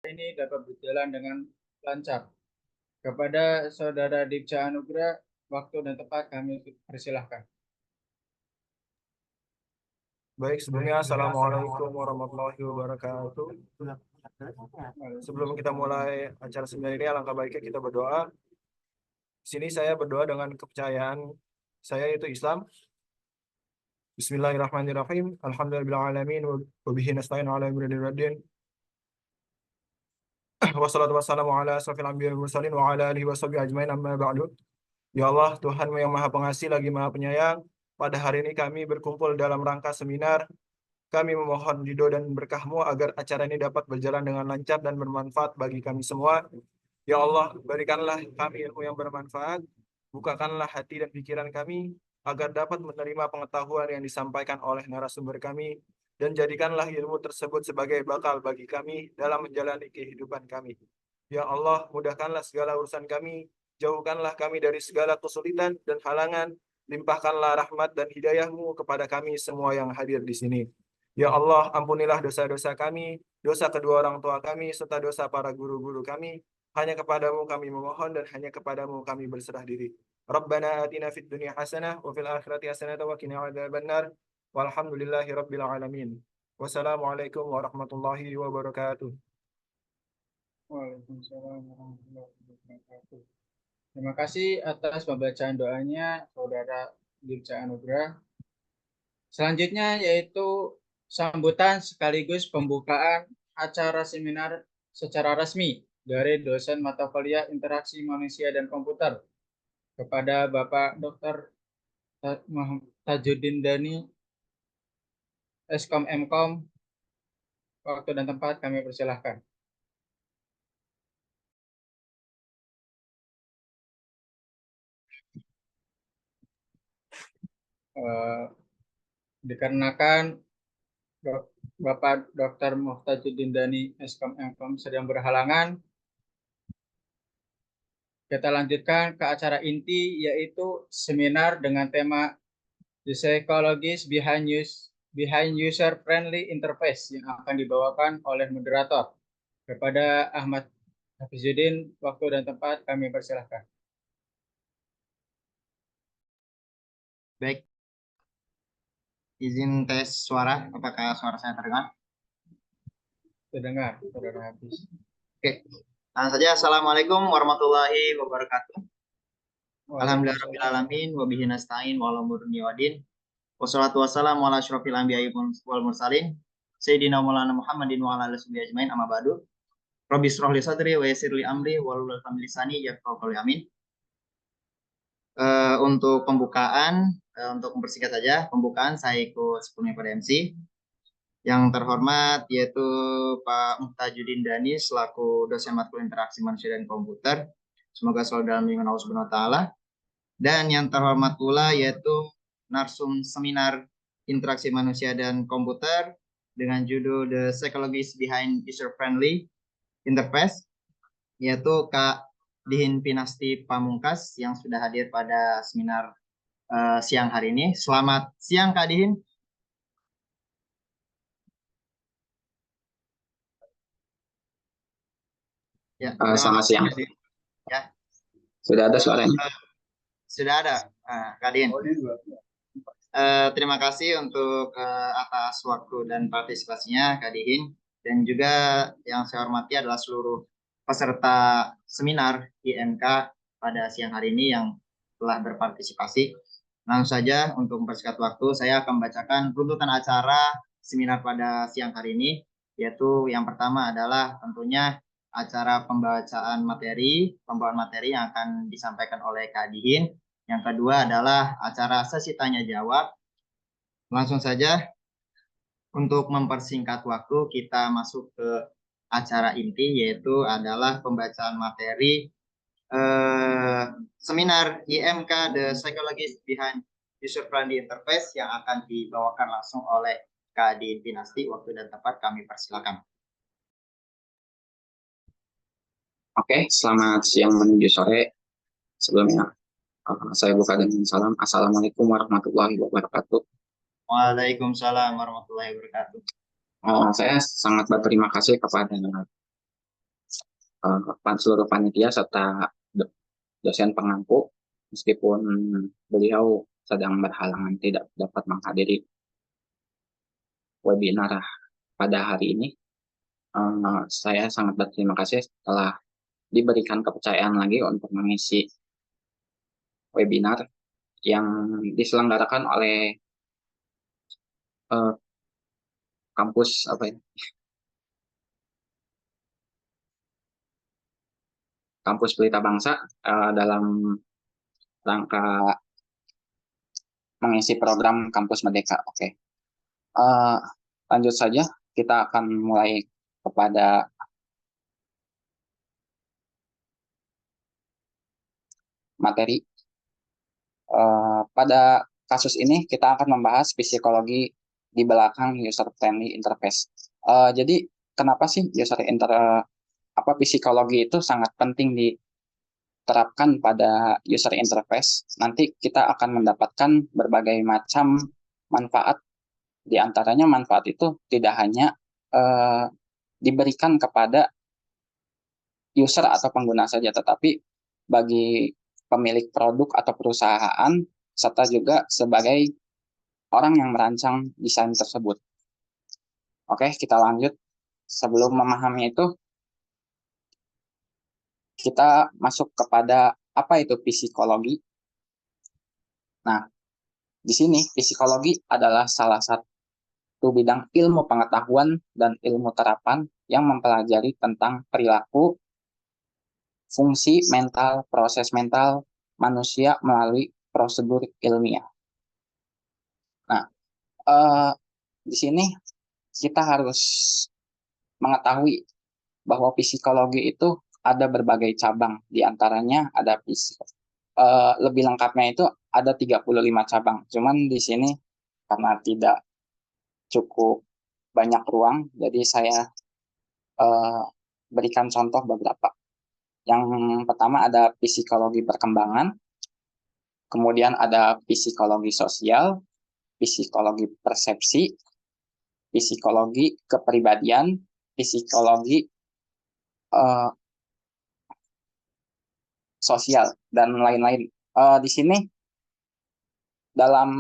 ini dapat berjalan dengan lancar. Kepada Saudara Dipca Anugrah, waktu dan tempat kami persilahkan. Baik, sebelumnya Assalamualaikum warahmatullahi wabarakatuh. Sebelum kita mulai acara seminar ini, alangkah baiknya kita berdoa. Di sini saya berdoa dengan kepercayaan saya, yaitu Islam. Bismillahirrahmanirrahim. Alhamdulillahirrahmanirrahim. Wabihi nasta'in ala umuri waddin. Wassalatu wassalamu ala asrafil anbiya'i wal mursalin wa ala alihi washabihi ajmain, amma ba'du. Ya Allah, Tuhan yang Maha Pengasih lagi Maha Penyayang, pada hari ini kami berkumpul dalam rangka seminar. Kami memohon ridho dan berkah-Mu agar acara ini dapat berjalan dengan lancar dan bermanfaat bagi kami semua. Ya Allah, berikanlah kami ilmu yang bermanfaat, bukakanlah hati dan pikiran kami, agar dapat menerima pengetahuan yang disampaikan oleh narasumber kami, dan jadikanlah ilmu tersebut sebagai bekal bagi kami dalam menjalani kehidupan kami. Ya Allah, mudahkanlah segala urusan kami, jauhkanlah kami dari segala kesulitan dan halangan, limpahkanlah rahmat dan hidayah-Mu kepada kami semua yang hadir di sini. Ya Allah, ampunilah dosa-dosa kami, dosa kedua orang tua kami, serta dosa para guru-guru kami. Hanya kepadamu kami memohon dan hanya kepadamu kami berserah diri. Rabbana atina fid dunya hasanah wa fil akhirati hasanah wa qina adzabannar. Walhamdulillahi rabbil alamin. Wassalamualaikum warahmatullahi wabarakatuh. Waalaikumsalam warahmatullahi wabarakatuh. Terima kasih atas pembacaan doanya, Saudara Dipca Anugrah. Selanjutnya yaitu sambutan sekaligus pembukaan acara seminar secara resmi dari dosen mata kuliah Interaksi Manusia dan Komputer kepada Bapak Dr. Tajuddin Dani, Eskom Mkom. Waktu dan tempat kami persilahkan. Dikarenakan Bapak Dr. Muhtajuddin Dani Eskom Mkom sedang berhalangan, kita lanjutkan ke acara inti, yaitu seminar dengan tema The Psychologist Behind User Friendly Interface yang akan dibawakan oleh moderator. Kepada Ahmad Hafizuddin, waktu dan tempat kami persilahkan. Baik, izin tes suara, apakah suara saya terdengar? Terdengar, Saudara Hafiz. Oke, langsung saja. Assalamualaikum warahmatullahi wabarakatuh. Alhamdulillahirrahmanirrahim. Wabihi nasta'in wa ala umuri waddin. Wassalatu wassalamu ala asyrofil anbiya'i wal mursalin Sayyidina Maulana Muhammadin wa ala alihi ajmain, amma ba'du. Rabbi shrah li sadri wa yassir li amri wahlul 'uqdatam min lisani yafqahu qawli, amin. Untuk pembukaan, untuk mempersingkat saja, pembukaan saya ikut sepenuhnya pada MC. Yang terhormat yaitu Pak Muhtajuddin Dani selaku dosen matkul interaksi manusia dan komputer. Semoga selalu dalam lindungan Allah Subhanahu wa taala. Dan yang terhormat pula yaitu narsum seminar interaksi manusia dan komputer dengan judul The Psychologist Behind User Friendly Interface, yaitu Kak Dihin Pinasti Pamungkas yang sudah hadir pada seminar siang hari ini. Selamat siang Kak Dihin. Ya, selamat siang. Ya. Sudah ada suaranya? Sudah ada, Kak Dihin. Terima kasih untuk atas waktu dan partisipasinya Kak Dihin. Dan juga yang saya hormati adalah seluruh peserta seminar IMK pada siang hari ini yang telah berpartisipasi. Langsung saja untuk mempersingkat waktu, saya akan membacakan runtutan acara seminar pada siang hari ini, yaitu yang pertama adalah tentunya acara pembawaan materi yang akan disampaikan oleh Kak Dihin. Yang kedua adalah acara sesi tanya jawab. Langsung saja untuk mempersingkat waktu, kita masuk ke acara inti, yaitu adalah pembacaan materi seminar IMK The Psychologist Behind User Friendly Interface yang akan dibawakan langsung oleh Kak Dihin Pinasti. Waktu dan tempat kami persilakan. Oke, selamat siang menuju sore. Sebelumnya saya buka dengan salam. Assalamualaikum warahmatullahi wabarakatuh. Waalaikumsalam warahmatullahi wabarakatuh. Saya sangat berterima kasih kepada seluruh panitia serta dosen pengampu, meskipun beliau sedang berhalangan tidak dapat menghadiri webinar pada hari ini. Saya sangat berterima kasih telah diberikan kepercayaan lagi untuk mengisi webinar yang diselenggarakan oleh kampus kampus Pelita Bangsa dalam rangka mengisi program Kampus Merdeka. Oke. Lanjut saja, kita akan mulai kepada materi. Pada kasus ini kita akan membahas psikologi di belakang user friendly interface. Jadi kenapa sih psikologi itu sangat penting diterapkan pada user interface? Nanti kita akan mendapatkan berbagai macam manfaat. Di antaranya manfaat itu tidak hanya diberikan kepada user atau pengguna saja, tetapi bagi pemilik produk atau perusahaan, serta juga sebagai orang yang merancang desain tersebut. Oke, kita lanjut. Sebelum memahami itu, kita masuk kepada apa itu psikologi. Nah, di sini psikologi adalah salah satu bidang ilmu pengetahuan dan ilmu terapan yang mempelajari tentang perilaku, fungsi mental, proses mental manusia melalui prosedur ilmiah. Nah, di sini kita harus mengetahui bahwa psikologi itu ada berbagai cabang. Di antaranya ada lebih lengkapnya itu ada 35 cabang. Cuman di sini karena tidak cukup banyak ruang, jadi saya berikan contoh beberapa. Yang pertama ada psikologi perkembangan, kemudian ada psikologi sosial, psikologi persepsi, psikologi kepribadian, psikologi sosial, dan lain-lain. Di sini dalam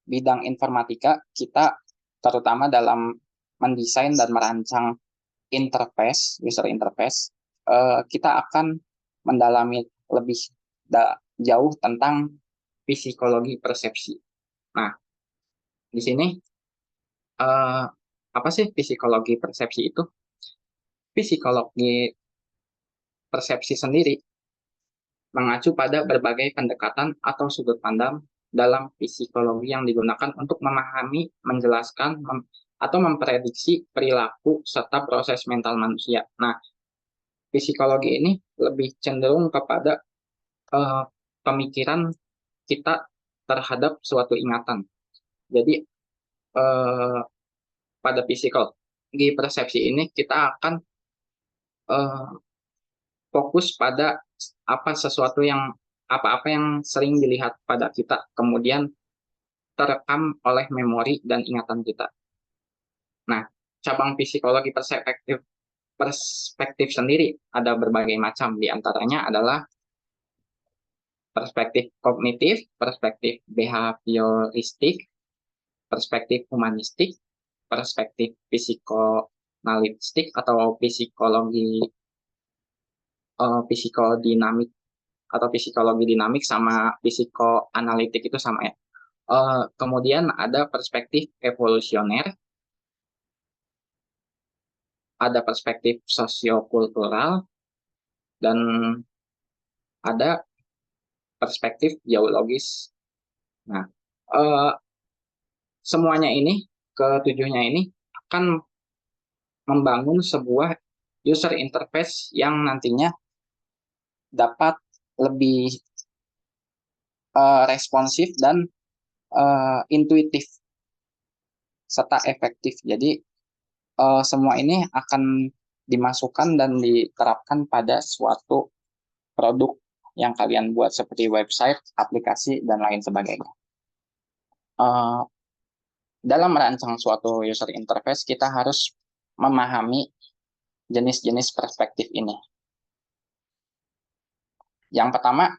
bidang informatika, kita terutama dalam mendesain dan merancang interface, user interface, kita akan mendalami lebih jauh tentang psikologi persepsi. Nah, di sini apa sih psikologi persepsi itu? Psikologi persepsi sendiri mengacu pada berbagai pendekatan atau sudut pandang dalam psikologi yang digunakan untuk memahami, menjelaskan, atau memprediksi perilaku serta proses mental manusia. Nah, psikologi ini lebih cenderung kepada pemikiran kita terhadap suatu ingatan. Jadi, pada psikologi persepsi ini kita akan fokus pada apa-apa yang sering dilihat pada kita, kemudian terekam oleh memori dan ingatan kita. Nah, cabang psikologi perspektif sendiri ada berbagai macam, di antaranya adalah perspektif kognitif, perspektif behavioristik, perspektif humanistik, perspektif psikonalitik atau psikodinamik atau psikologi dinamik, sama psikoanalitik itu sama ya. Kemudian ada perspektif evolusioner, ada perspektif sosiokultural, dan ada perspektif geologis. Nah, semuanya ini, ketujuhnya ini akan membangun sebuah user interface yang nantinya dapat lebih responsif dan intuitif serta efektif. Jadi semua ini akan dimasukkan dan diterapkan pada suatu produk yang kalian buat seperti website, aplikasi, dan lain sebagainya. Dalam merancang suatu user interface, kita harus memahami jenis-jenis perspektif ini. Yang pertama,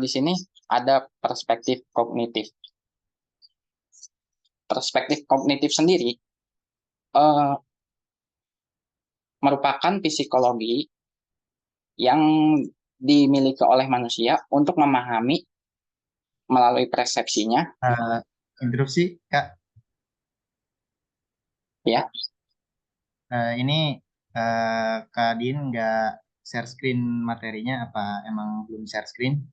di sini ada perspektif kognitif. Perspektif kognitif sendiri merupakan psikologi yang dimiliki oleh manusia untuk memahami melalui persepsinya. Interupsi, Kak. Ya. Ini Kak Din nggak share screen materinya, apa emang belum share screen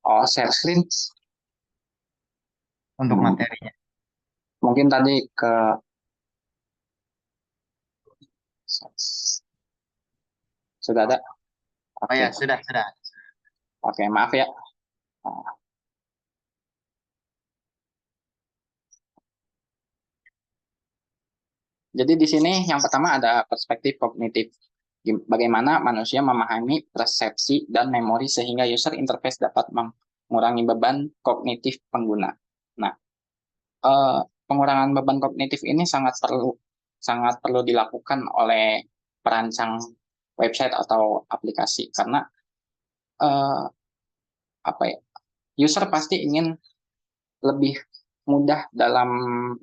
Oh, share screen. untuk materinya? Mungkin tadi ke sudah ada. Oh ya, sudah. Oke, maaf ya. Jadi di sini yang pertama ada perspektif kognitif. Bagaimana manusia memahami persepsi dan memori sehingga user interface dapat mengurangi beban kognitif pengguna. Nah, pengurangan beban kognitif ini sangat perlu dilakukan oleh perancang website atau aplikasi karena user pasti ingin lebih mudah dalam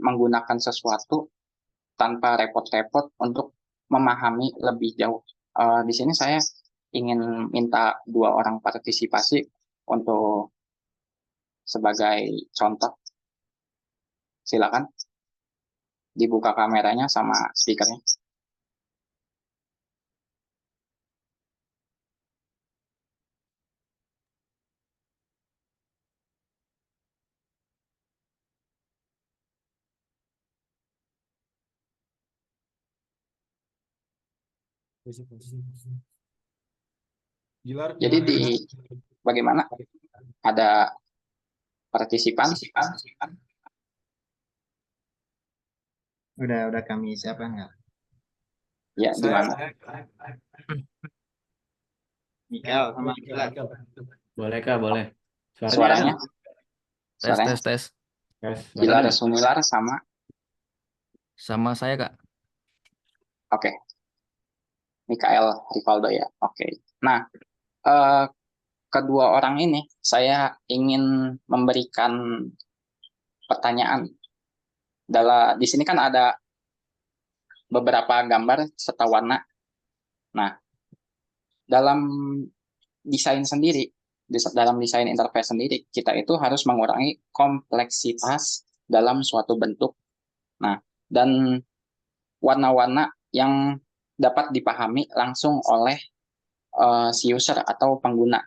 menggunakan sesuatu tanpa repot-repot untuk memahami lebih jauh. Di sini saya ingin minta 2 orang partisipasi untuk sebagai contoh. Silakan dibuka kameranya sama speakernya. Jadi bagaimana? Ada partisipan? Udah kami siapa enggak? Ya, di mana? Mikael sama Gilar. Boleh Kak, boleh. Suaranya? Tes. Gilar Sumilar Sama saya Kak. Oke. Mikael Rivaldo ya. Oke. Nah, kedua orang ini saya ingin memberikan pertanyaan. Di sini kan ada beberapa gambar serta warna. Nah, dalam desain sendiri, dalam desain interface sendiri, kita itu harus mengurangi kompleksitas dalam suatu bentuk. Nah, dan warna-warna yang dapat dipahami langsung oleh si user atau pengguna.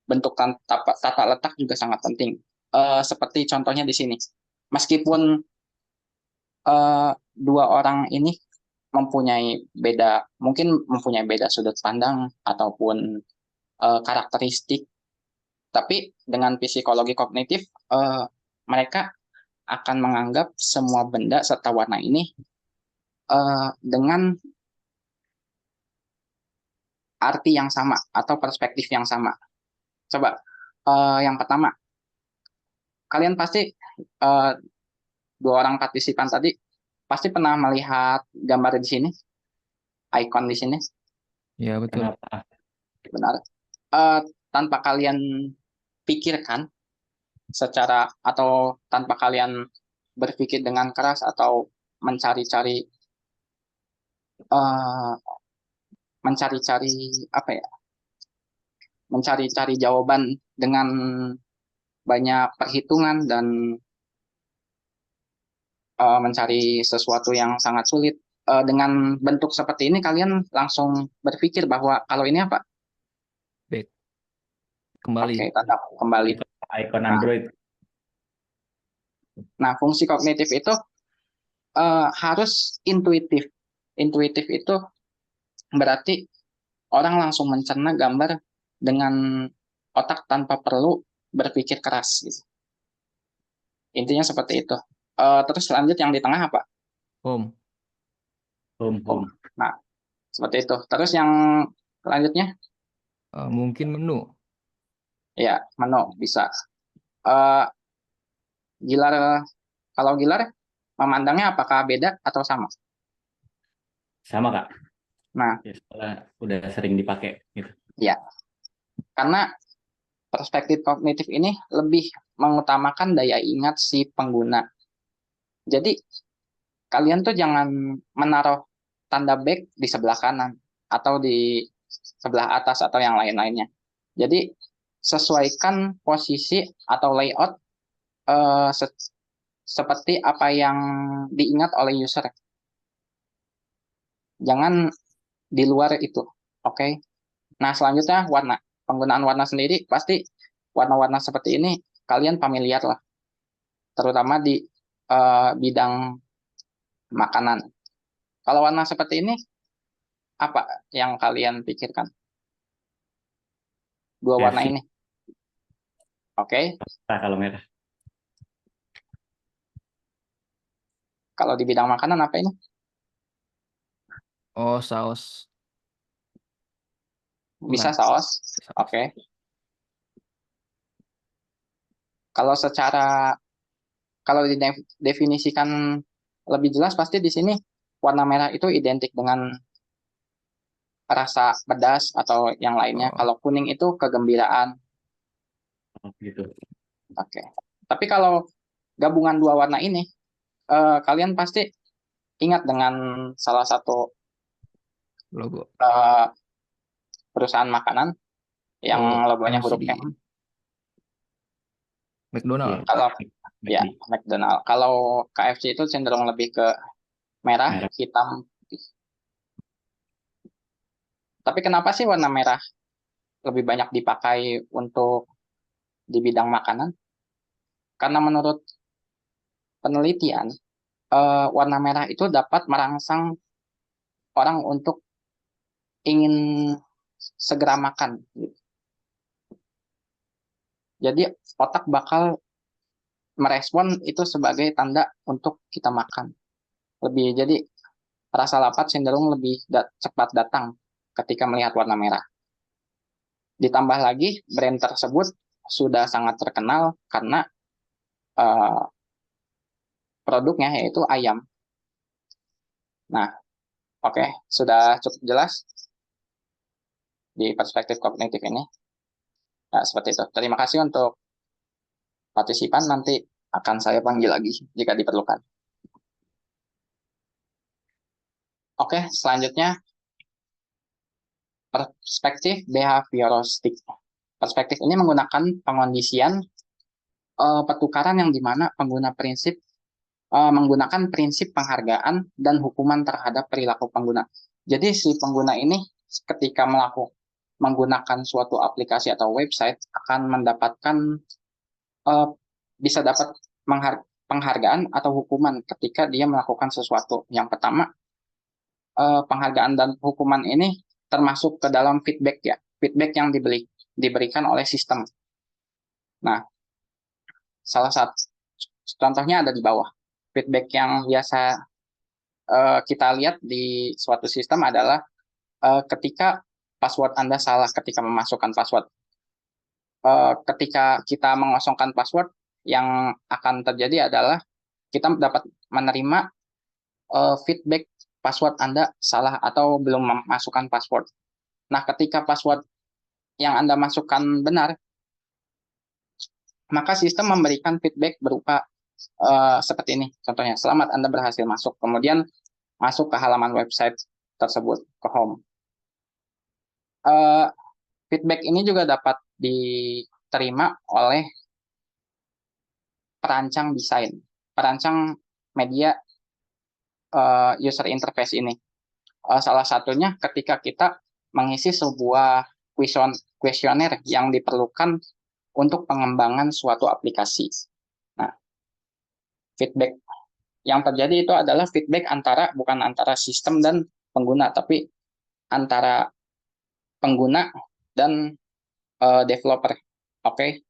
Bentuk tata letak juga sangat penting. Seperti contohnya di sini. Meskipun 2 orang ini mungkin mempunyai beda sudut pandang ataupun karakteristik, tapi dengan psikologi kognitif mereka akan menganggap semua benda serta warna ini dengan arti yang sama atau perspektif yang sama. Coba yang pertama, kalian pasti 2 orang partisipan tadi pasti pernah melihat gambar di sini, icon di sini. Ya, betul. Benar. Tanpa kalian pikirkan atau tanpa kalian berpikir dengan keras atau mencari-cari mencari-cari jawaban dengan banyak perhitungan dan mencari sesuatu yang sangat sulit. Dengan bentuk seperti ini kalian langsung berpikir bahwa kalau ini apa? Back. Kembali. Oke, tanda kembali. Icon Android. Nah, fungsi kognitif itu harus intuitif. Intuitif itu berarti orang langsung mencerna gambar dengan otak tanpa perlu berpikir keras. Gitu. Intinya seperti itu. Terus lanjut yang di tengah apa? Home. Nah, seperti itu. Terus yang selanjutnya? Mungkin menu. Ya, menu bisa. Gilar, kalau Gilar memandangnya apakah beda atau sama? Sama Kak. Nah, Ya, soalnya udah sering dipakai gitu. ya, karena perspektif kognitif ini lebih mengutamakan daya ingat si pengguna. Jadi kalian tuh jangan menaruh tanda back di sebelah kanan atau di sebelah atas atau yang lain-lainnya. Jadi sesuaikan posisi atau layout seperti apa yang diingat oleh user. Jangan di luar itu. Oke. Nah, selanjutnya warna. Penggunaan warna sendiri pasti warna-warna seperti ini kalian familiar lah. Terutama di bidang makanan. Kalau warna seperti ini, apa yang kalian pikirkan? Dua warna Kasih. ini. Oke. Nah, kalau merah. Kalau di bidang makanan apa ini? Oh, saus. Bisa Bukan. saus. Saus. Oke. Kalau kalau didefinisikan lebih jelas pasti di sini warna merah itu identik dengan rasa pedas atau yang lainnya. Oh. Kalau kuning itu kegembiraan. Oh, gitu. Oke. Tapi kalau gabungan dua warna ini, kalian pasti ingat dengan salah satu Logo. perusahaan makanan yang Oh, logonya huruf McD. M. McDonald. Kalau ya McD. McDonald. Kalau KFC itu cenderung lebih ke merah, Merah. hitam, putih. Tapi kenapa sih warna merah lebih banyak dipakai untuk di bidang makanan? Karena menurut penelitian, warna merah itu dapat merangsang orang untuk ingin segera makan. Jadi otak bakal merespon itu sebagai tanda untuk kita makan. Jadi rasa lapar cenderung lebih cepat datang ketika melihat warna merah. Ditambah lagi brand tersebut sudah sangat terkenal karena produknya yaitu ayam. Nah, oke, sudah cukup jelas di perspektif kognitif ini. Nah, seperti itu. Terima kasih untuk partisipan. Nanti akan saya panggil lagi jika diperlukan. Oke, selanjutnya perspektif behavioristik. Perspektif ini menggunakan pengondisian pertukaran yang dimana pengguna prinsip menggunakan prinsip penghargaan dan hukuman terhadap perilaku pengguna. Jadi si pengguna ini ketika menggunakan suatu aplikasi atau website akan mendapatkan bisa dapat penghargaan atau hukuman ketika dia melakukan sesuatu. Yang pertama, penghargaan dan hukuman ini termasuk ke dalam feedback ya, feedback yang diberikan oleh sistem. Nah, salah satu contohnya ada di bawah. Feedback yang biasa kita lihat di suatu sistem adalah ketika password Anda salah ketika memasukkan password. Ketika kita mengosongkan password, yang akan terjadi adalah kita dapat menerima feedback password Anda salah atau belum memasukkan password. Nah, ketika password yang Anda masukkan benar, maka sistem memberikan feedback berupa seperti ini. Contohnya, selamat Anda berhasil masuk. Kemudian masuk ke halaman website tersebut, ke home. Feedback ini juga dapat diterima oleh perancang desain, perancang media user interface ini. Salah satunya ketika kita mengisi sebuah kuesioner yang diperlukan untuk pengembangan suatu aplikasi. Nah, feedback yang terjadi itu adalah feedback bukan antara sistem dan pengguna, tapi antara pengguna dan developer. Oke.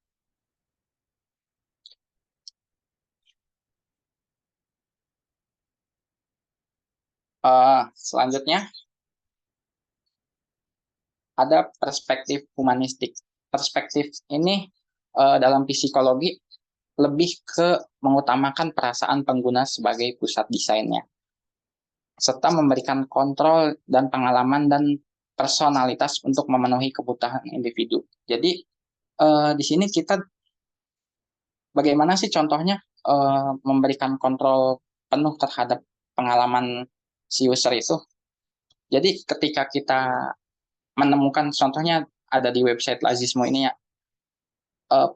Selanjutnya ada perspektif humanistik. Perspektif ini dalam psikologi lebih ke mengutamakan perasaan pengguna sebagai pusat desainnya. serta memberikan kontrol dan pengalaman dan personalitas untuk memenuhi kebutuhan individu. Jadi di sini kita bagaimana sih contohnya memberikan kontrol penuh terhadap pengalaman si user itu. Jadi ketika kita menemukan contohnya ada di website Lazismo ini ya,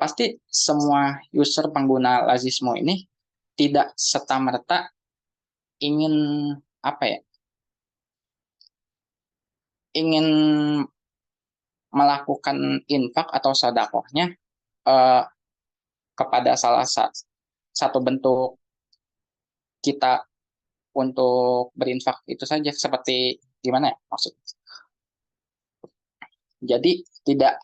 pasti semua user pengguna Lazismo ini tidak serta-merta ingin apa ya, ingin melakukan infak atau sedekahnya kepada salah satu bentuk kita untuk berinfak itu saja, seperti gimana ya maksud. Jadi tidak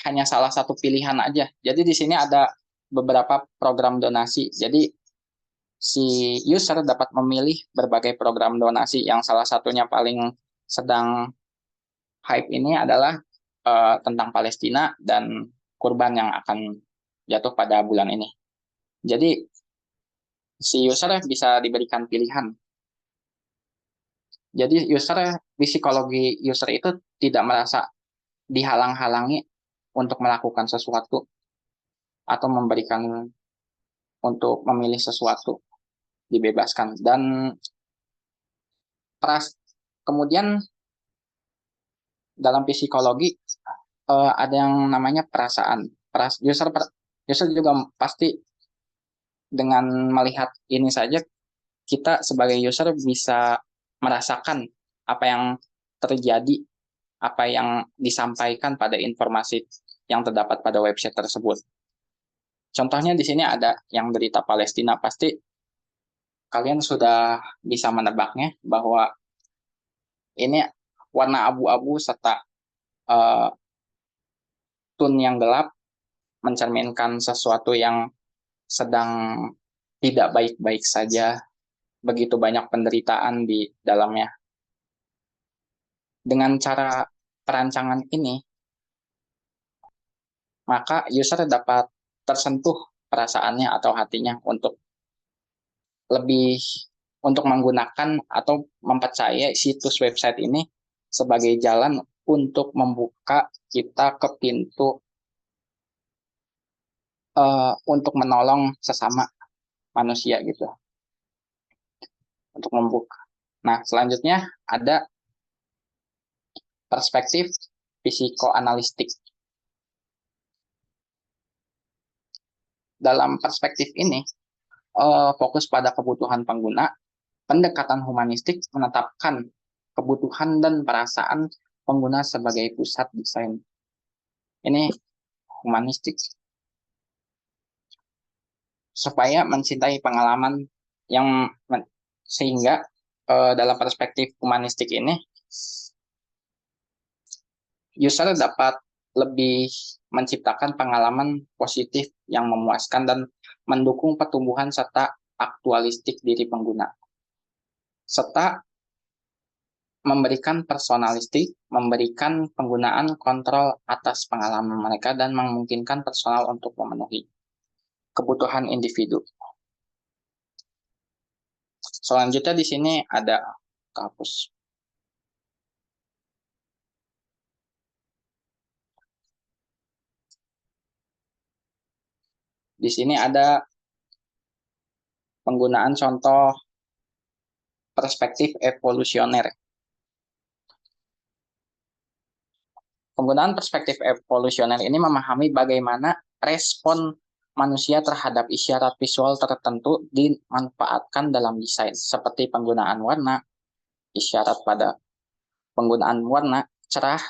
hanya salah satu pilihan aja. Jadi di sini ada beberapa program donasi. Jadi si user dapat memilih berbagai program donasi yang salah satunya paling sedang hype ini adalah tentang Palestina dan kurban yang akan jatuh pada bulan ini. Jadi si user bisa diberikan pilihan. Jadi psikologi user itu tidak merasa dihalang-halangi untuk melakukan sesuatu atau memberikan untuk memilih sesuatu, dibebaskan. Dan kemudian dalam psikologi ada yang namanya perasaan. User juga pasti dengan melihat ini saja, kita sebagai user bisa merasakan apa yang terjadi, apa yang disampaikan pada informasi yang terdapat pada website tersebut. Contohnya di sini ada yang berita Palestina, pasti kalian sudah bisa menebaknya bahwa ini warna abu-abu serta tone yang gelap mencerminkan sesuatu yang sedang tidak baik-baik saja, begitu banyak penderitaan di dalamnya. Dengan cara perancangan ini, maka user dapat tersentuh perasaannya atau hatinya untuk menggunakan atau mempercayai situs website ini sebagai jalan untuk membuka kita ke pintu untuk menolong sesama manusia gitu, untuk membuka. Nah, selanjutnya ada perspektif psikoanalistik. Dalam perspektif ini, fokus pada kebutuhan pengguna, pendekatan humanistik menetapkan kebutuhan dan perasaan pengguna sebagai pusat desain. Ini humanistik. Supaya mencintai pengalaman yang sehingga dalam perspektif humanistik ini, user dapat lebih menciptakan pengalaman positif yang memuaskan dan mendukung pertumbuhan serta aktualistik diri pengguna, serta memberikan personalistik, memberikan penggunaan kontrol atas pengalaman mereka dan memungkinkan personal untuk memenuhi kebutuhan individu. Selanjutnya di sini ada kampus. Di sini ada penggunaan contoh perspektif evolusioner. Penggunaan perspektif evolusioner ini memahami bagaimana respon manusia terhadap isyarat visual tertentu dimanfaatkan dalam desain, seperti penggunaan warna, isyarat pada penggunaan warna cerah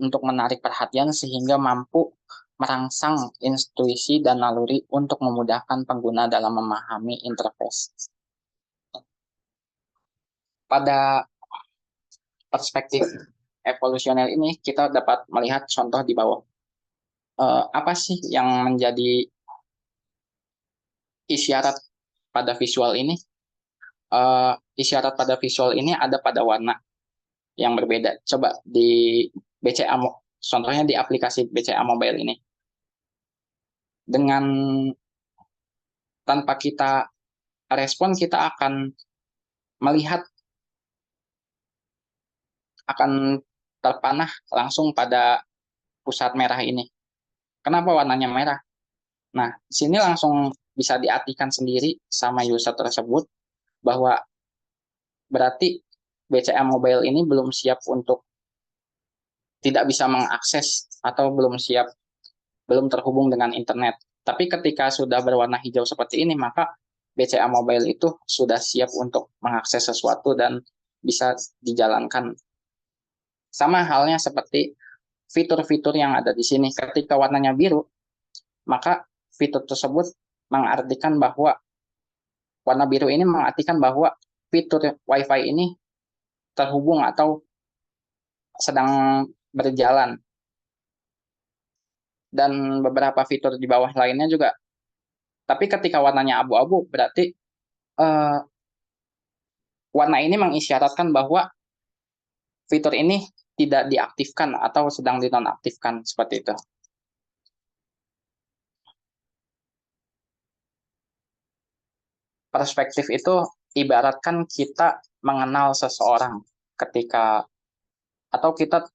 untuk menarik perhatian sehingga mampu merangsang intuisi dan naluri untuk memudahkan pengguna dalam memahami interface. Pada perspektif evolusioner ini kita dapat melihat contoh di bawah. Apa sih yang menjadi isyarat pada visual ini? Isyarat pada visual ini ada pada warna yang berbeda. Coba di BCA, contohnya di aplikasi BCA Mobile ini. Dengan tanpa kita respon, kita akan melihat akan terpanah langsung pada pusat merah ini. Kenapa warnanya merah? Nah, di sini langsung bisa diartikan sendiri sama user tersebut bahwa berarti BCA Mobile ini belum siap untuk tidak bisa mengakses atau belum terhubung dengan internet. Tapi ketika sudah berwarna hijau seperti ini, maka BCA Mobile itu sudah siap untuk mengakses sesuatu dan bisa dijalankan. Sama halnya seperti fitur-fitur yang ada di sini. Ketika warnanya biru, maka fitur tersebut mengartikan bahwa warna biru ini mengartikan bahwa fitur Wi-Fi ini terhubung atau sedang berjalan. Dan beberapa fitur di bawah lainnya juga. Tapi ketika warnanya abu-abu, berarti warna ini mengisyaratkan bahwa fitur ini tidak diaktifkan atau sedang dinonaktifkan, seperti itu. Perspektif itu ibaratkan kita mengenal seseorang atau kita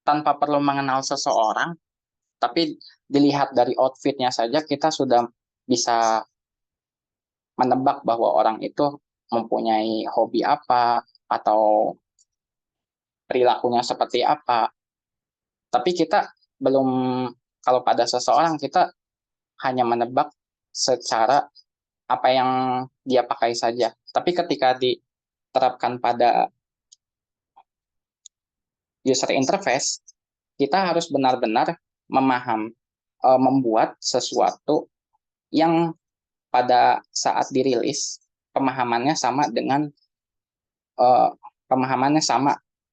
tanpa perlu mengenal seseorang, tapi dilihat dari outfitnya saja kita sudah bisa menebak bahwa orang itu mempunyai hobi apa atau perilakunya seperti apa. Tapi kita belum, kalau pada seseorang kita hanya menebak secara apa yang dia pakai saja. Tapi ketika diterapkan pada user interface, kita harus benar-benar membuat sesuatu yang pada saat dirilis pemahamannya sama dengan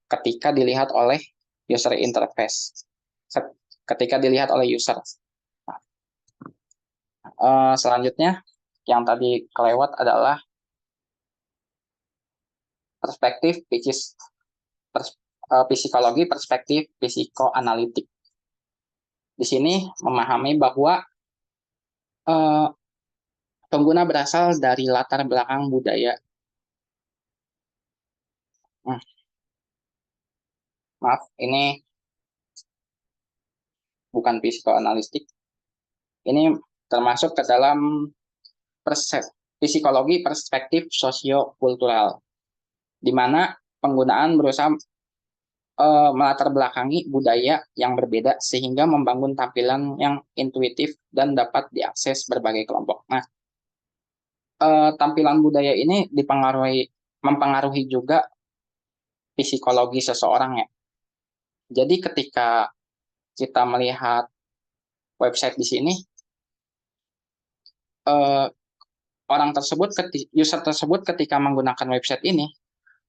ketika dilihat oleh user interface, ketika dilihat oleh user. Selanjutnya yang tadi kelewat adalah perspektif psikologi, perspektif psikoanalitik. Di sini memahami bahwa pengguna berasal dari latar belakang budaya. Maaf, ini bukan psikoanalitik. Ini termasuk ke dalam psikologi perspektif sosiokultural, di mana penggunaan berusaha melatar belakangi budaya yang berbeda sehingga membangun tampilan yang intuitif dan dapat diakses berbagai kelompok. Nah, tampilan budaya ini mempengaruhi juga psikologi seseorang ya. Jadi ketika kita melihat website di sini, user tersebut ketika menggunakan website ini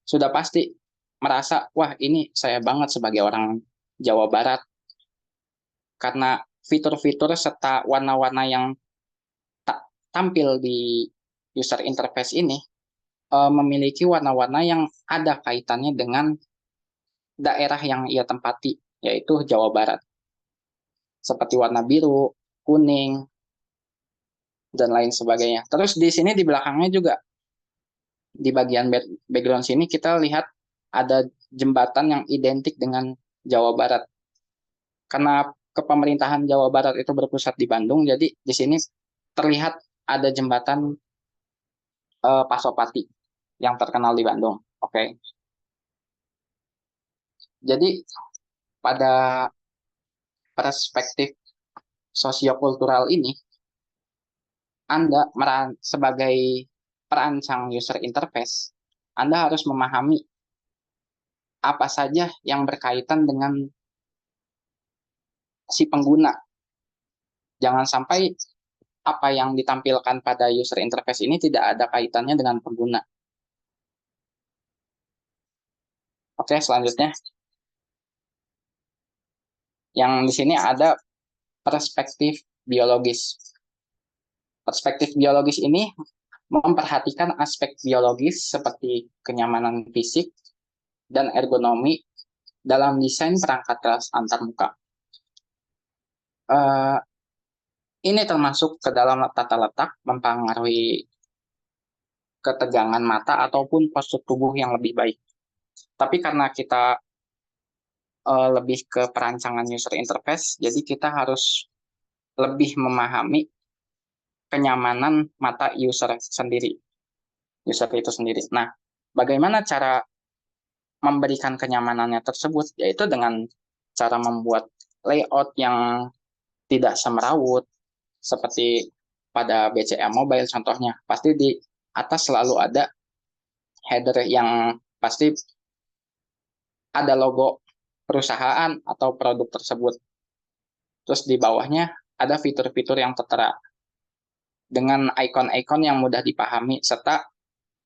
sudah pasti merasa, wah ini saya banget sebagai orang Jawa Barat. Karena fitur-fitur serta warna-warna yang tampil di user interface ini memiliki warna-warna yang ada kaitannya dengan daerah yang ia tempati, yaitu Jawa Barat. Seperti warna biru, kuning, dan lain sebagainya. Terus di sini di belakangnya juga, di bagian background sini kita lihat ada jembatan yang identik dengan Jawa Barat. Karena kepemerintahan Jawa Barat itu berpusat di Bandung, jadi di sini terlihat ada jembatan Pasopati yang terkenal di Bandung. Oke. Jadi pada perspektif sosiokultural ini, Anda sebagai perancang user interface, Anda harus memahami apa saja yang berkaitan dengan si pengguna. Jangan sampai apa yang ditampilkan pada user interface ini tidak ada kaitannya dengan pengguna. Oke, selanjutnya. Yang di sini ada perspektif biologis. Perspektif biologis ini memperhatikan aspek biologis seperti kenyamanan fisik dan ergonomi dalam desain perangkat kelas antarmuka. Ini termasuk ke dalam tata letak mempengaruhi ketegangan mata ataupun postur tubuh yang lebih baik. Tapi karena kita lebih ke perancangan user interface, jadi kita harus lebih memahami kenyamanan mata user sendiri, user itu sendiri. Nah, bagaimana cara memberikan kenyamanannya tersebut? Yaitu dengan cara membuat layout yang tidak semrawut, seperti pada BCA Mobile contohnya. Pasti di atas selalu ada header yang pasti ada logo perusahaan atau produk tersebut. Terus di bawahnya ada fitur-fitur yang tertera dengan ikon-ikon yang mudah dipahami, serta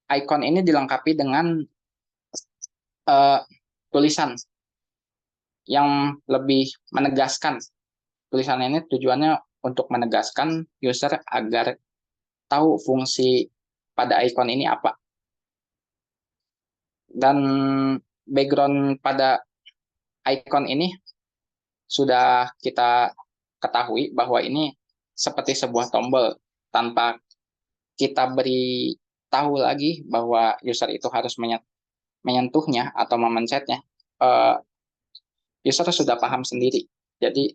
ikon ini dilengkapi dengan tulisan yang lebih menegaskan. Tulisan ini tujuannya untuk menegaskan user agar tahu fungsi pada ikon ini apa. Dan background pada ikon ini sudah kita ketahui bahwa ini seperti sebuah tombol, tanpa kita beri tahu lagi bahwa user itu harus menyentuhnya atau memencetnya. User sudah paham sendiri. Jadi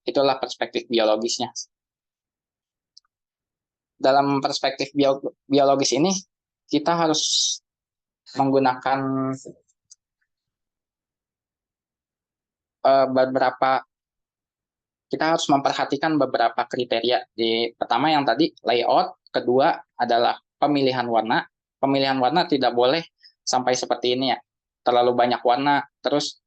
itulah perspektif biologisnya. Dalam perspektif biologis ini, kita harus menggunakan kita harus memperhatikan beberapa kriteria. Pertama yang tadi layout, kedua adalah pemilihan warna. Pemilihan warna tidak boleh sampai seperti ini ya, terlalu banyak warna. Terus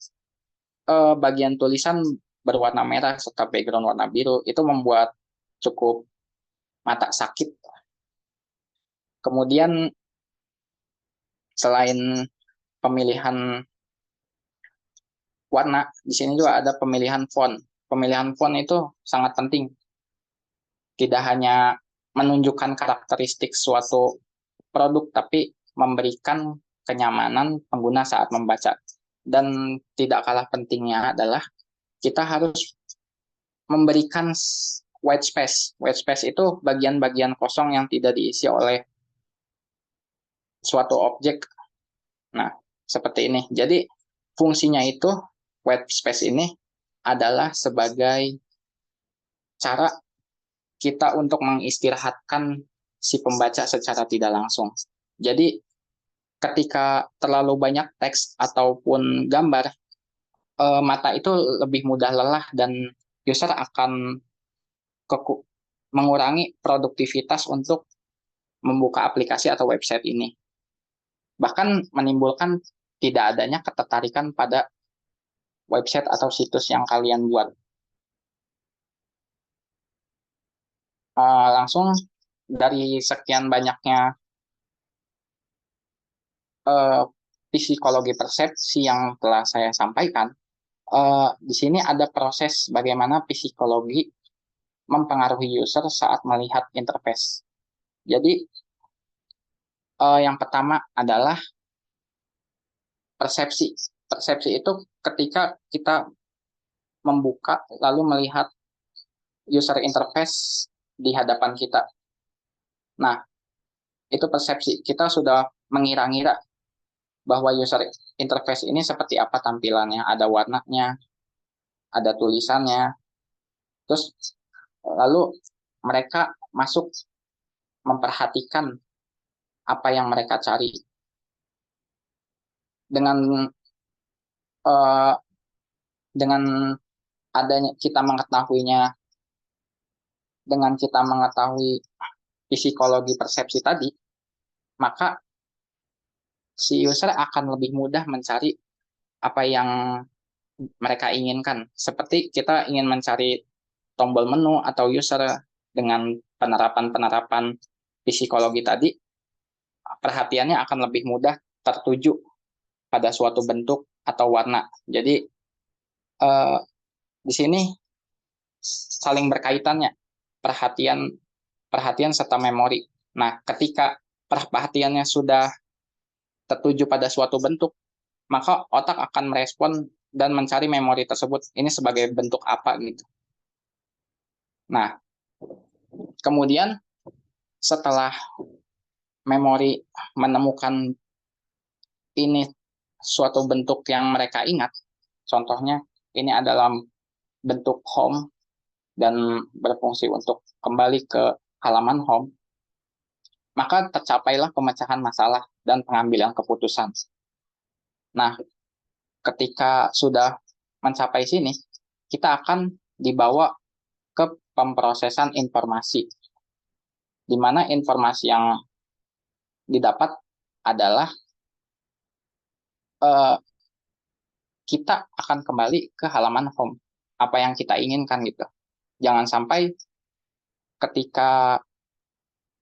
bagian tulisan berwarna merah serta background warna biru, itu membuat cukup mata sakit. Kemudian selain pemilihan warna, di sini juga ada pemilihan font. Pemilihan font itu sangat penting. Tidak hanya menunjukkan karakteristik suatu produk, tapi memberikan kenyamanan pengguna saat membaca. Dan tidak kalah pentingnya adalah kita harus memberikan white space. White space itu bagian-bagian kosong yang tidak diisi oleh suatu objek. Nah, seperti ini. Jadi, fungsinya itu, white space ini adalah sebagai cara kita untuk mengistirahatkan si pembaca secara tidak langsung. Jadi, ketika terlalu banyak teks ataupun gambar, mata itu lebih mudah lelah dan user akan mengurangi produktivitas untuk membuka aplikasi atau website ini. Bahkan menimbulkan tidak adanya ketertarikan pada website atau situs yang kalian buat. Langsung dari sekian banyaknya psikologi persepsi yang telah saya sampaikan, di sini ada proses bagaimana psikologi mempengaruhi user saat melihat interface. Jadi, yang pertama adalah persepsi. Persepsi itu ketika kita membuka lalu melihat user interface di hadapan kita. Nah, itu persepsi. Kita sudah mengira-ngira bahwa user interface ini seperti apa tampilannya. Ada warnanya, ada tulisannya. Terus lalu mereka masuk memperhatikan apa yang mereka cari. Dengan adanya kita mengetahuinya, dengan kita mengetahui psikologi persepsi tadi, maka si user akan lebih mudah mencari apa yang mereka inginkan. Seperti kita ingin mencari tombol menu atau user dengan penerapan-penerapan psikologi tadi, perhatiannya akan lebih mudah tertuju pada suatu bentuk atau warna. Jadi di sini saling berkaitannya perhatian serta memori. Nah, ketika perhatiannya sudah tertuju pada suatu bentuk, maka otak akan merespon dan mencari memori tersebut. Ini sebagai bentuk apa gitu. Nah, kemudian setelah memori menemukan ini suatu bentuk yang mereka ingat, contohnya ini adalah bentuk home dan berfungsi untuk kembali ke halaman home, maka tercapailah pemecahan masalah dan pengambilan keputusan. Nah, ketika sudah mencapai sini, kita akan dibawa ke pemrosesan informasi, di mana informasi yang didapat adalah kita akan kembali ke halaman home, apa yang kita inginkan gitu. Jangan sampai ketika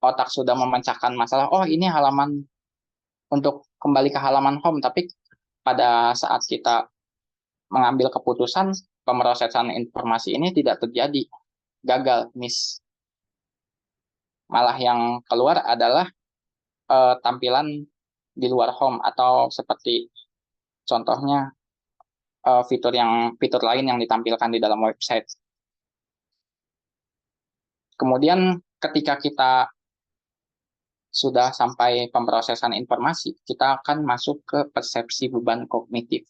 otak sudah memecahkan masalah, oh ini halaman untuk kembali ke halaman home, tapi pada saat kita mengambil keputusan, pemrosesan informasi ini tidak terjadi, gagal, miss. Malah yang keluar adalah tampilan di luar home, atau seperti contohnya fitur lain yang ditampilkan di dalam website. Kemudian ketika kita sudah sampai pemrosesan informasi, kita akan masuk ke persepsi beban kognitif.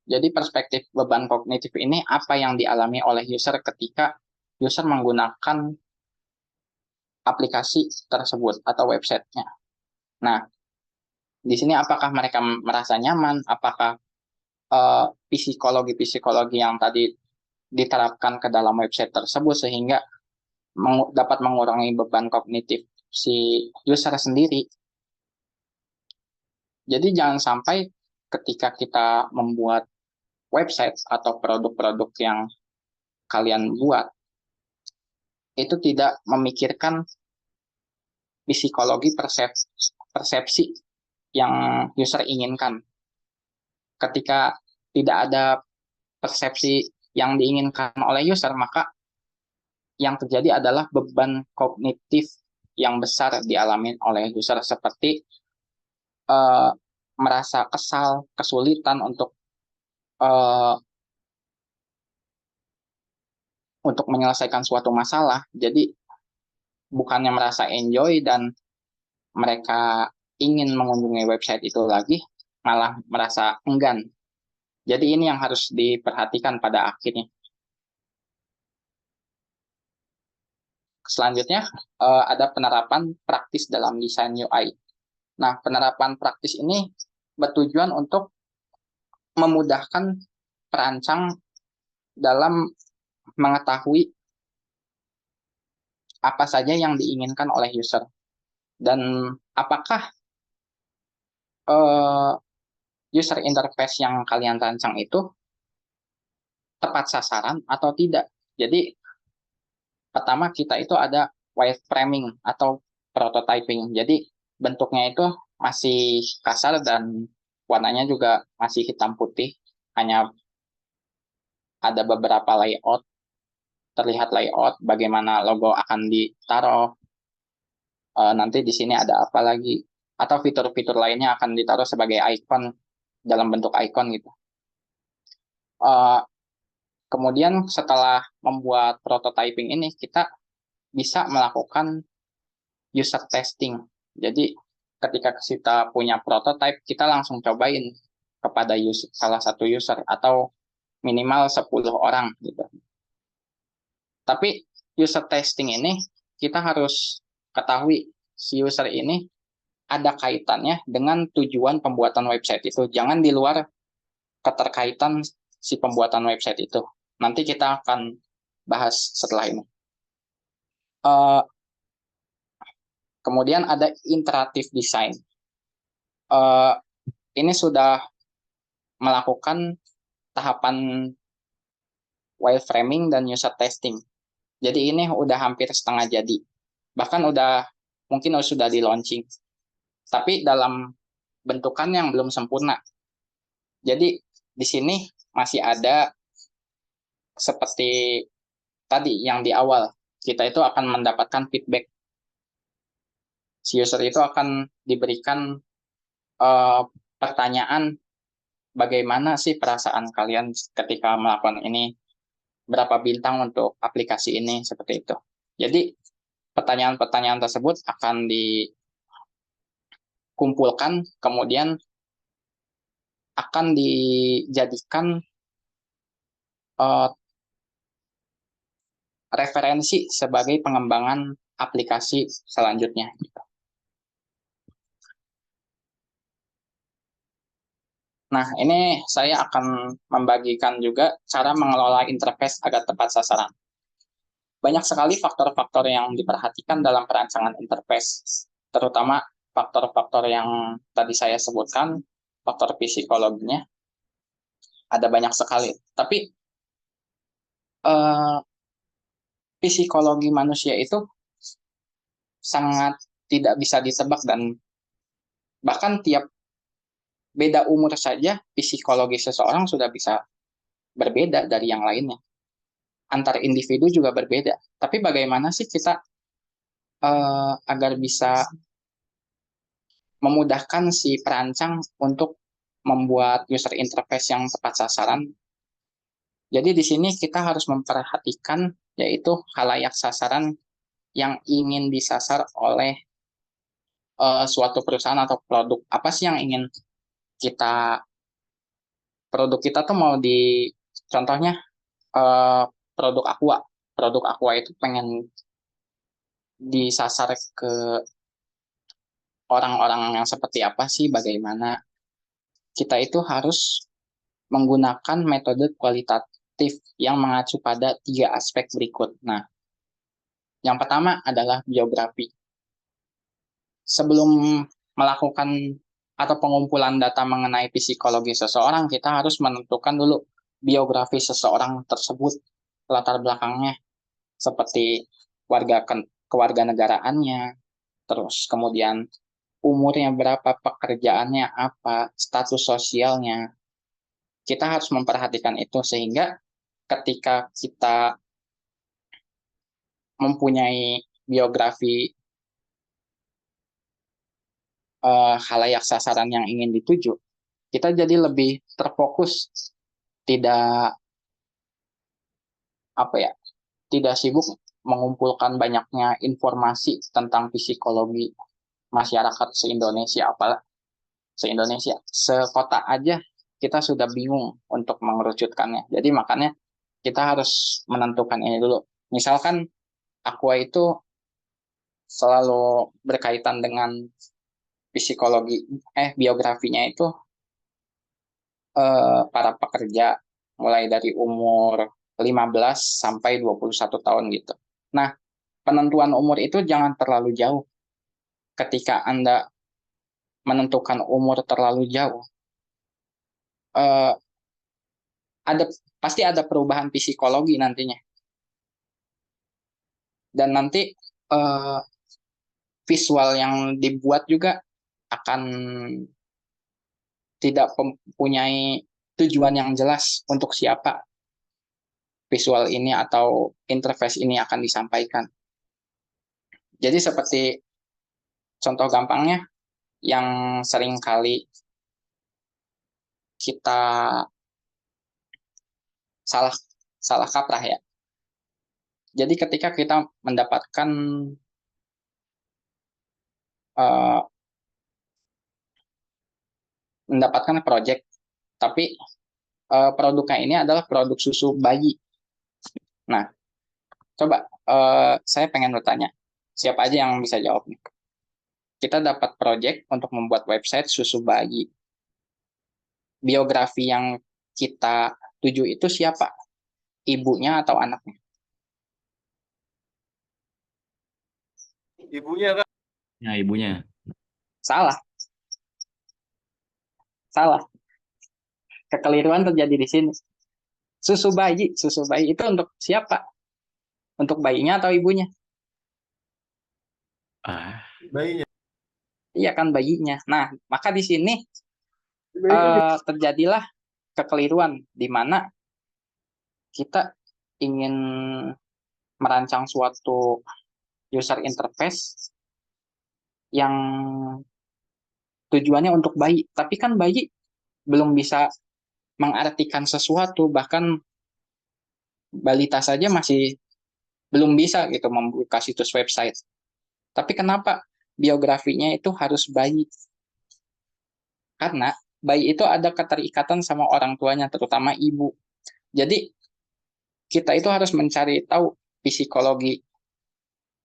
Jadi perspektif beban kognitif ini apa yang dialami oleh user ketika user menggunakan aplikasi tersebut atau websitenya. Nah, di sini apakah mereka merasa nyaman, apakah psikologi-psikologi yang tadi diterapkan ke dalam website tersebut sehingga dapat mengurangi beban kognitif si user sendiri. Jadi jangan sampai ketika kita membuat website atau produk-produk yang kalian buat, itu tidak memikirkan psikologi persepsi yang user inginkan. Ketika tidak ada persepsi yang diinginkan oleh user, maka yang terjadi adalah beban kognitif yang besar dialami oleh user, seperti merasa kesal, kesulitan untuk menyelesaikan suatu masalah. Jadi bukannya merasa enjoy dan mereka ingin mengunjungi website itu lagi, malah merasa enggan. Jadi ini yang harus diperhatikan pada akhirnya. Selanjutnya ada penerapan praktis dalam desain UI. Nah, penerapan praktis ini bertujuan untuk memudahkan perancang dalam mengetahui apa saja yang diinginkan oleh user dan apakah user interface yang kalian rancang itu tepat sasaran atau tidak. Jadi pertama kita itu ada wireframing atau prototyping. Jadi bentuknya itu masih kasar dan warnanya juga masih hitam putih. Hanya ada beberapa layout, terlihat layout bagaimana logo akan ditaruh. Nanti di sini ada apa lagi, atau fitur-fitur lainnya akan ditaruh sebagai icon dalam bentuk icon gitu. Kemudian setelah membuat prototyping ini, kita bisa melakukan user testing. Jadi ketika kita punya prototype, kita langsung cobain kepada salah satu user atau minimal 10 orang gitu. Tapi user testing ini kita harus ketahui si user ini ada kaitannya dengan tujuan pembuatan website itu. Jangan di luar keterkaitan si pembuatan website itu. Nanti kita akan bahas setelah ini. Kemudian ada interactive design. Ini sudah melakukan tahapan wireframing dan user testing. Jadi ini udah hampir setengah jadi. Bahkan mungkin sudah di launching. Tapi dalam bentukan yang belum sempurna. Jadi di sini masih ada seperti tadi yang di awal, kita itu akan mendapatkan feedback. Si user itu akan diberikan pertanyaan, bagaimana sih perasaan kalian ketika melakukan ini, berapa bintang untuk aplikasi ini, seperti itu. Jadi pertanyaan-pertanyaan tersebut akan dikumpulkan, kemudian akan dijadikan referensi sebagai pengembangan aplikasi selanjutnya. Nah, ini saya akan membagikan juga cara mengelola interface agar tepat sasaran. Banyak sekali faktor-faktor yang diperhatikan dalam perancangan interface, terutama faktor-faktor yang tadi saya sebutkan, faktor psikologinya, ada banyak sekali. Tapi psikologi manusia itu sangat tidak bisa ditebak, dan bahkan tiap beda umur saja psikologi seseorang sudah bisa berbeda dari yang lainnya. Antar individu juga berbeda. Tapi bagaimana sih kita agar bisa memudahkan si perancang untuk membuat user interface yang tepat sasaran? Jadi di sini kita harus memperhatikan yaitu khalayak sasaran yang ingin disasar oleh suatu perusahaan atau produk. Apa sih yang ingin produk kita tuh mau contohnya produk Aqua. Produk Aqua itu pengen disasar ke orang-orang yang seperti apa sih, bagaimana. Kita itu harus menggunakan metode kualitatif yang mengacu pada 3 aspek berikut. Nah, yang pertama adalah biografi. Sebelum melakukan atau pengumpulan data mengenai psikologi seseorang, kita harus menentukan dulu biografi seseorang tersebut, latar belakangnya, seperti kewarganegaraannya, terus kemudian umurnya berapa, pekerjaannya apa, status sosialnya. Kita harus memperhatikan itu sehingga ketika kita mempunyai biografi khalayak sasaran yang ingin dituju, kita jadi lebih terfokus, tidak tidak sibuk mengumpulkan banyaknya informasi tentang psikologi masyarakat se-Indonesia, sekota aja kita sudah bingung untuk mengerucutkannya. Jadi makanya kita harus menentukan ini dulu. Misalkan Aqua itu selalu berkaitan dengan biografinya itu para pekerja mulai dari umur 15 sampai 21 tahun gitu. Nah, penentuan umur itu jangan terlalu jauh. Ketika Anda menentukan umur terlalu jauh, pasti ada perubahan psikologi nantinya. Dan nanti visual yang dibuat juga akan tidak mempunyai tujuan yang jelas untuk siapa visual ini atau interface ini akan disampaikan. Jadi seperti contoh gampangnya yang sering kali kita salah kaprah ya. Jadi ketika kita mendapatkan project, tapi produknya ini adalah produk susu bayi. Nah, coba saya pengen bertanya, siapa aja yang bisa jawab nih? Kita dapat project untuk membuat website susu bayi. Biografi yang kita tuju itu siapa? Ibunya atau anaknya? Ibunya kan? Ya, ibunya. Salah. Kekeliruan terjadi di sini. Susu bayi itu untuk siapa? Untuk bayinya atau ibunya? Bayinya. Iya kan, bayinya. Nah, maka di sini terjadilah kekeliruan di mana kita ingin merancang suatu user interface yang tujuannya untuk bayi, tapi kan bayi belum bisa mengartikan sesuatu, bahkan balita saja masih belum bisa gitu membuka situs website. Tapi kenapa biografinya itu harus bayi? Karena bayi itu ada keterikatan sama orang tuanya, terutama ibu. Jadi kita itu harus mencari tahu psikologi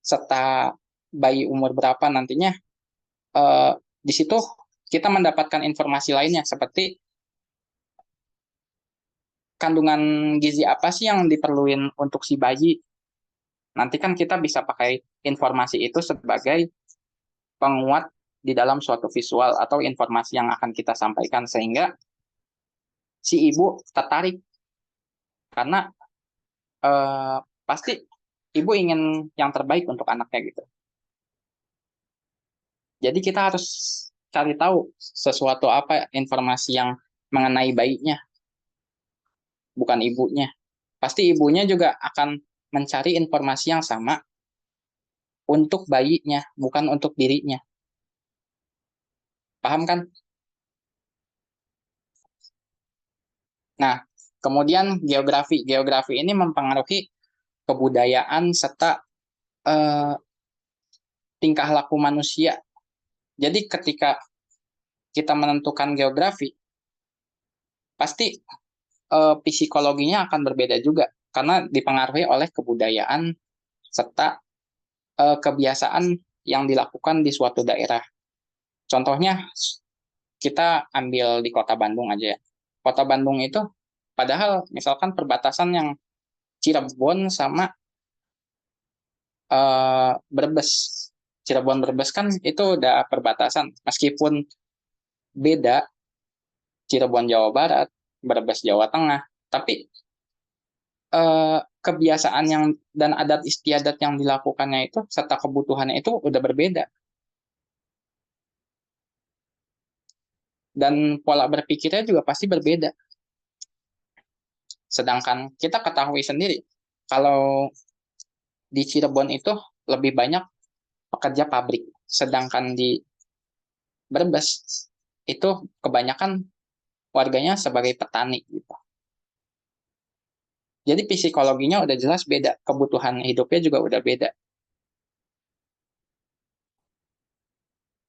serta bayi umur berapa nantinya. Di situ kita mendapatkan informasi lainnya seperti kandungan gizi apa sih yang diperluin untuk si bayi. Nanti kan kita bisa pakai informasi itu sebagai penguat di dalam suatu visual atau informasi yang akan kita sampaikan sehingga si ibu tertarik karena pasti ibu ingin yang terbaik untuk anaknya gitu. Jadi kita harus cari tahu sesuatu apa informasi yang mengenai bayinya, bukan ibunya. Pasti ibunya juga akan mencari informasi yang sama untuk bayinya, bukan untuk dirinya. Paham kan? Nah, kemudian geografi. Geografi ini mempengaruhi kebudayaan serta tingkah laku manusia. Jadi ketika kita menentukan geografi, pasti psikologinya akan berbeda juga karena dipengaruhi oleh kebudayaan serta kebiasaan yang dilakukan di suatu daerah. Contohnya kita ambil di Kota Bandung aja ya. Kota Bandung itu padahal misalkan perbatasan yang Cirebon sama Brebes. Cirebon Brebes kan itu udah perbatasan meskipun beda, Cirebon Jawa Barat, Brebes Jawa Tengah, tapi kebiasaan yang dan adat istiadat yang dilakukannya itu serta kebutuhannya itu udah berbeda. Dan pola berpikirnya juga pasti berbeda. Sedangkan kita ketahui sendiri, kalau di Cirebon itu lebih banyak pekerja pabrik, sedangkan di Brebes itu kebanyakan warganya sebagai petani gitu. Jadi psikologinya udah jelas beda, kebutuhan hidupnya juga udah beda.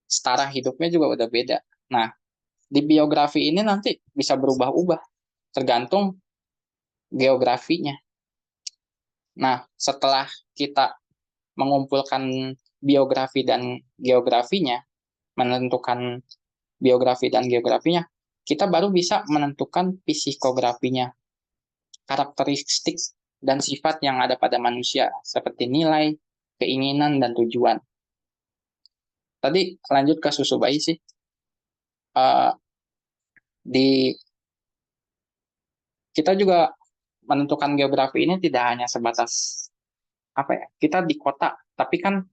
Setara hidupnya juga udah beda. Nah, di biografi ini nanti bisa berubah-ubah, tergantung geografinya. Nah, setelah kita mengumpulkan biografi dan geografinya, menentukan biografi dan geografinya, kita baru bisa menentukan psikografinya, karakteristik dan sifat yang ada pada manusia, seperti nilai, keinginan, dan tujuan. Tadi lanjut ke susu bayi sih. Kita juga menentukan geografi ini tidak hanya sebatas apa ya, kita di kota, tapi kan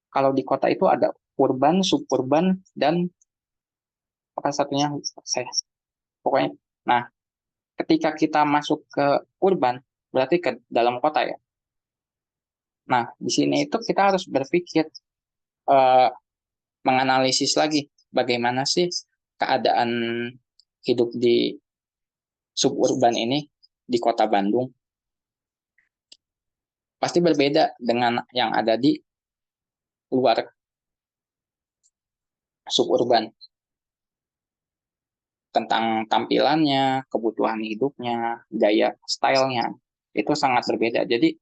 kalau di kota itu ada urban, suburban, dan apa satunya saya pokoknya. Nah, ketika kita masuk ke urban, berarti ke dalam kota ya. Nah, di sini itu kita harus berpikir, menganalisis lagi bagaimana sih keadaan hidup di suburban ini di kota Bandung. Pasti berbeda dengan yang ada di luar suburban. Tentang tampilannya, kebutuhan hidupnya, gaya stylenya, itu sangat berbeda. Jadi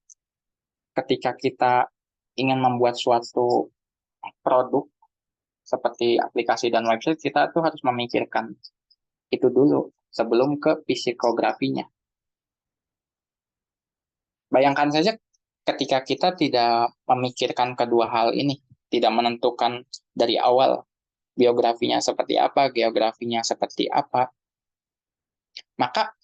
ketika kita ingin membuat suatu produk seperti aplikasi dan website, kita tuh harus memikirkan itu dulu sebelum ke psikografinya. Bayangkan saja ketika kita tidak memikirkan kedua hal ini, tidak menentukan dari awal biografinya seperti apa, geografinya seperti apa, maka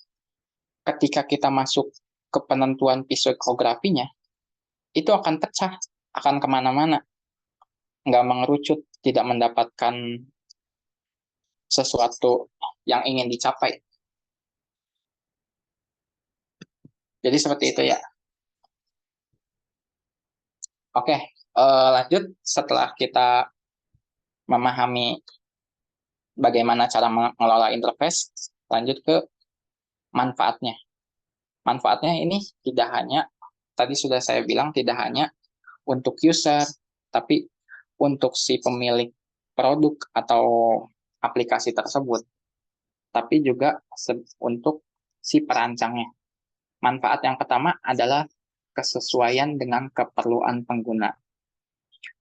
ketika kita masuk ke penentuan psikografinya, itu akan pecah, akan kemana-mana, nggak mengerucut, tidak mendapatkan sesuatu yang ingin dicapai. Jadi seperti itu ya. Oke, lanjut setelah kita memahami bagaimana cara mengelola interface, lanjut ke manfaatnya. Manfaatnya ini tidak hanya, tadi sudah saya bilang, tidak hanya untuk user, tapi untuk si pemilik produk atau aplikasi tersebut, tapi juga untuk si perancangnya. Manfaat yang pertama adalah kesesuaian dengan keperluan pengguna.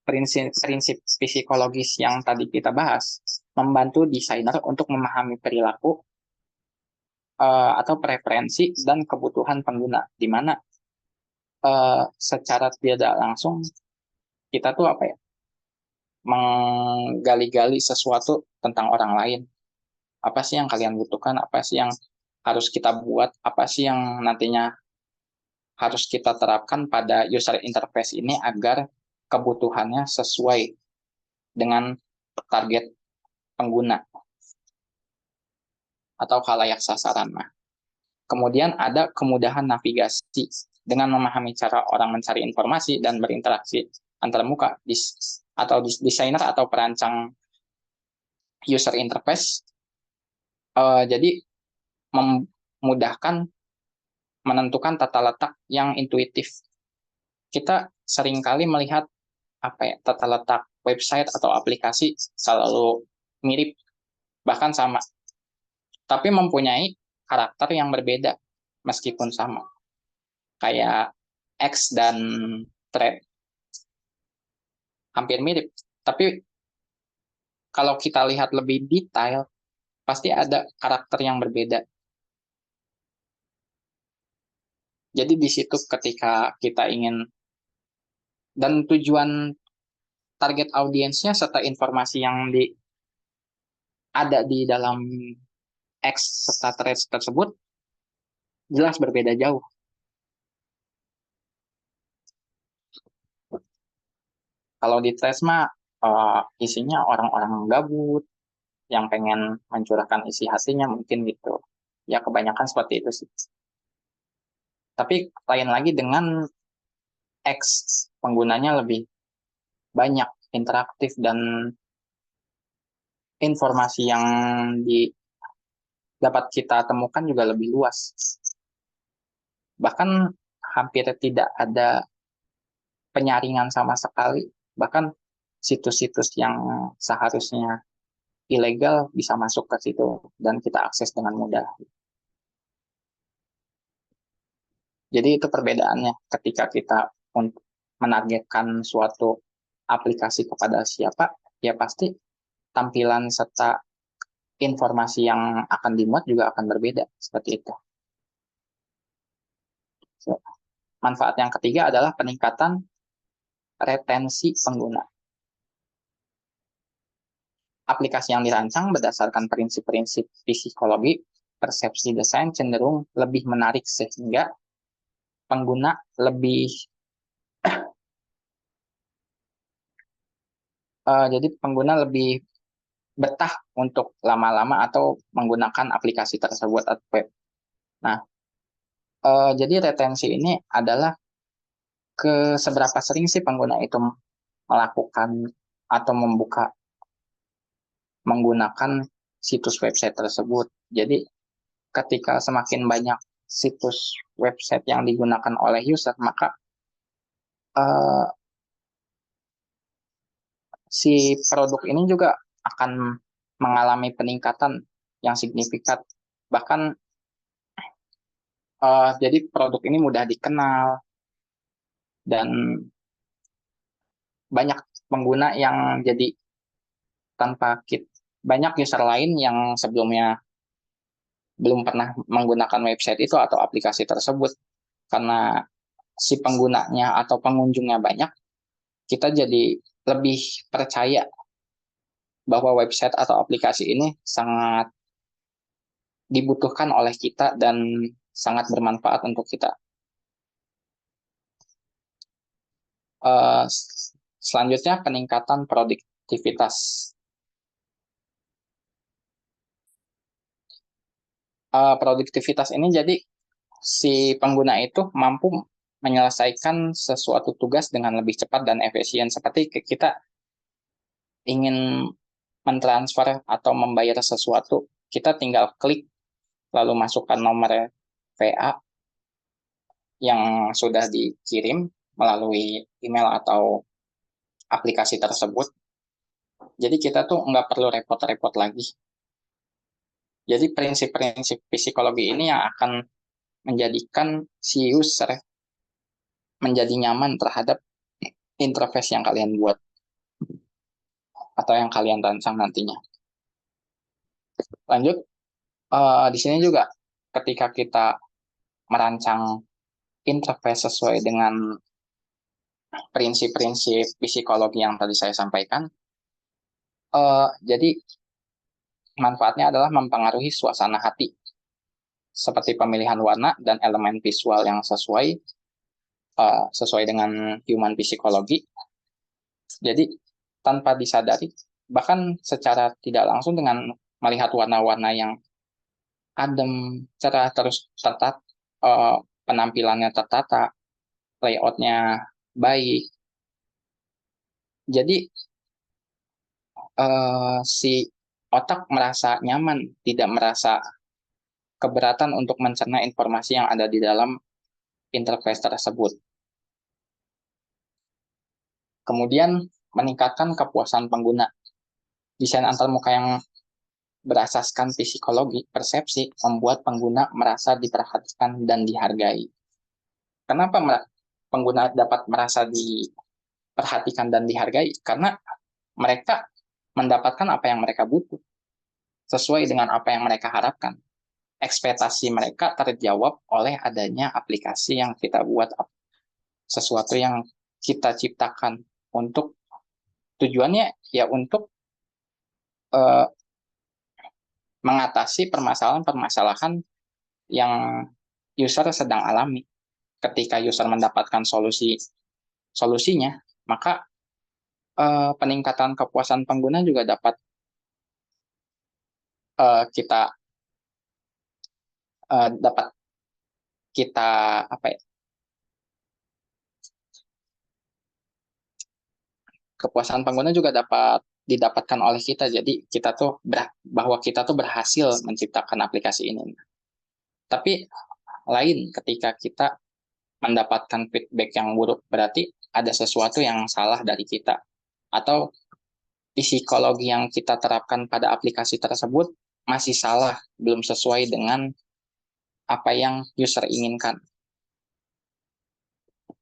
Prinsip psikologis yang tadi kita bahas membantu desainer untuk memahami perilaku atau preferensi dan kebutuhan pengguna, di mana secara tidak langsung kita tuh apa ya, menggali-gali sesuatu tentang orang lain. Apa sih yang kalian butuhkan? Apa sih yang harus kita buat? Apa sih yang nantinya harus kita terapkan pada user interface ini agar kebutuhannya sesuai dengan target pengguna atau khalayak sasaran. Nah, kemudian ada kemudahan navigasi dengan memahami cara orang mencari informasi dan berinteraksi antar muka atau desainer atau perancang user interface. Jadi memudahkan menentukan tata letak yang intuitif. Kita seringkali melihat apa ya, tata letak website atau aplikasi selalu mirip, bahkan sama, tapi mempunyai karakter yang berbeda meskipun sama. Kayak X dan Thread hampir mirip, tapi kalau kita lihat lebih detail, pasti ada karakter yang berbeda. Jadi di situ ketika kita ingin, dan tujuan target audiensnya serta informasi yang ada di dalam X serta Threads tersebut jelas berbeda jauh. Kalau di Threads mah isinya orang-orang gabut yang pengen mencurahkan isi hatinya mungkin gitu. Ya kebanyakan seperti itu sih. Tapi lain lagi dengan X, penggunanya lebih banyak, interaktif, dan informasi yang dapat kita temukan juga lebih luas. Bahkan hampir tidak ada penyaringan sama sekali. Bahkan situs-situs yang seharusnya ilegal bisa masuk ke situ dan kita akses dengan mudah. Jadi itu perbedaannya ketika kita menargetkan suatu aplikasi kepada siapa, ya pasti tampilan serta informasi yang akan dimuat juga akan berbeda, seperti itu. Manfaat yang ketiga adalah peningkatan retensi pengguna. Aplikasi yang dirancang berdasarkan prinsip-prinsip psikologi, persepsi desain cenderung lebih menarik sehingga pengguna lebih jadi pengguna lebih betah untuk lama-lama atau menggunakan aplikasi tersebut atau web. Nah, jadi retensi ini adalah seberapa sering sih pengguna itu melakukan atau menggunakan situs website tersebut. Jadi ketika semakin banyak situs website yang digunakan oleh user, maka si produk ini juga akan mengalami peningkatan yang signifikan. Bahkan jadi produk ini mudah dikenal dan banyak pengguna yang jadi banyak user lain yang sebelumnya belum pernah menggunakan website itu atau aplikasi tersebut, karena si penggunanya atau pengunjungnya banyak, kita jadi lebih percaya bahwa website atau aplikasi ini sangat dibutuhkan oleh kita dan sangat bermanfaat untuk kita. Selanjutnya peningkatan produktivitas. Produktivitas ini jadi si pengguna itu mampu menyelesaikan sesuatu tugas dengan lebih cepat dan efisien, seperti kita ingin mentransfer atau membayar sesuatu, kita tinggal klik lalu masukkan nomor VA yang sudah dikirim melalui email atau aplikasi tersebut, Jadi kita tuh nggak perlu repot-repot lagi. Jadi prinsip-prinsip psikologi ini yang akan menjadikan si user menjadi nyaman terhadap interface yang kalian buat atau yang kalian rancang nantinya. Lanjut, di sini juga ketika kita merancang interface sesuai dengan prinsip-prinsip psikologi yang tadi saya sampaikan, jadi manfaatnya adalah mempengaruhi suasana hati, seperti pemilihan warna dan elemen visual yang sesuai dengan human psikologi. Jadi tanpa disadari, bahkan secara tidak langsung dengan melihat warna-warna yang adem, cerah, terus penampilannya tertata, layoutnya baik. Jadi si otak merasa nyaman, tidak merasa keberatan untuk mencerna informasi yang ada di dalam interface tersebut. Kemudian meningkatkan kepuasan pengguna. Desain antarmuka yang berasaskan psikologi, persepsi, membuat pengguna merasa diperhatikan dan dihargai. Kenapa pengguna dapat merasa diperhatikan dan dihargai? Karena mereka mendapatkan apa yang mereka butuh, sesuai dengan apa yang mereka harapkan. Ekspektasi mereka terjawab oleh adanya aplikasi yang kita buat, sesuatu yang kita ciptakan untuk tujuannya ya untuk mengatasi permasalahan-permasalahan yang user sedang alami. Ketika user mendapatkan solusinya, maka peningkatan kepuasan pengguna juga dapat kita apa ya? Kepuasan pengguna juga dapat didapatkan oleh kita. Jadi kita tuh bahwa kita tuh berhasil menciptakan aplikasi ini. Tapi lain ketika kita mendapatkan feedback yang buruk, berarti ada sesuatu yang salah dari kita. Atau psikologi yang kita terapkan pada aplikasi tersebut masih salah, belum sesuai dengan apa yang user inginkan.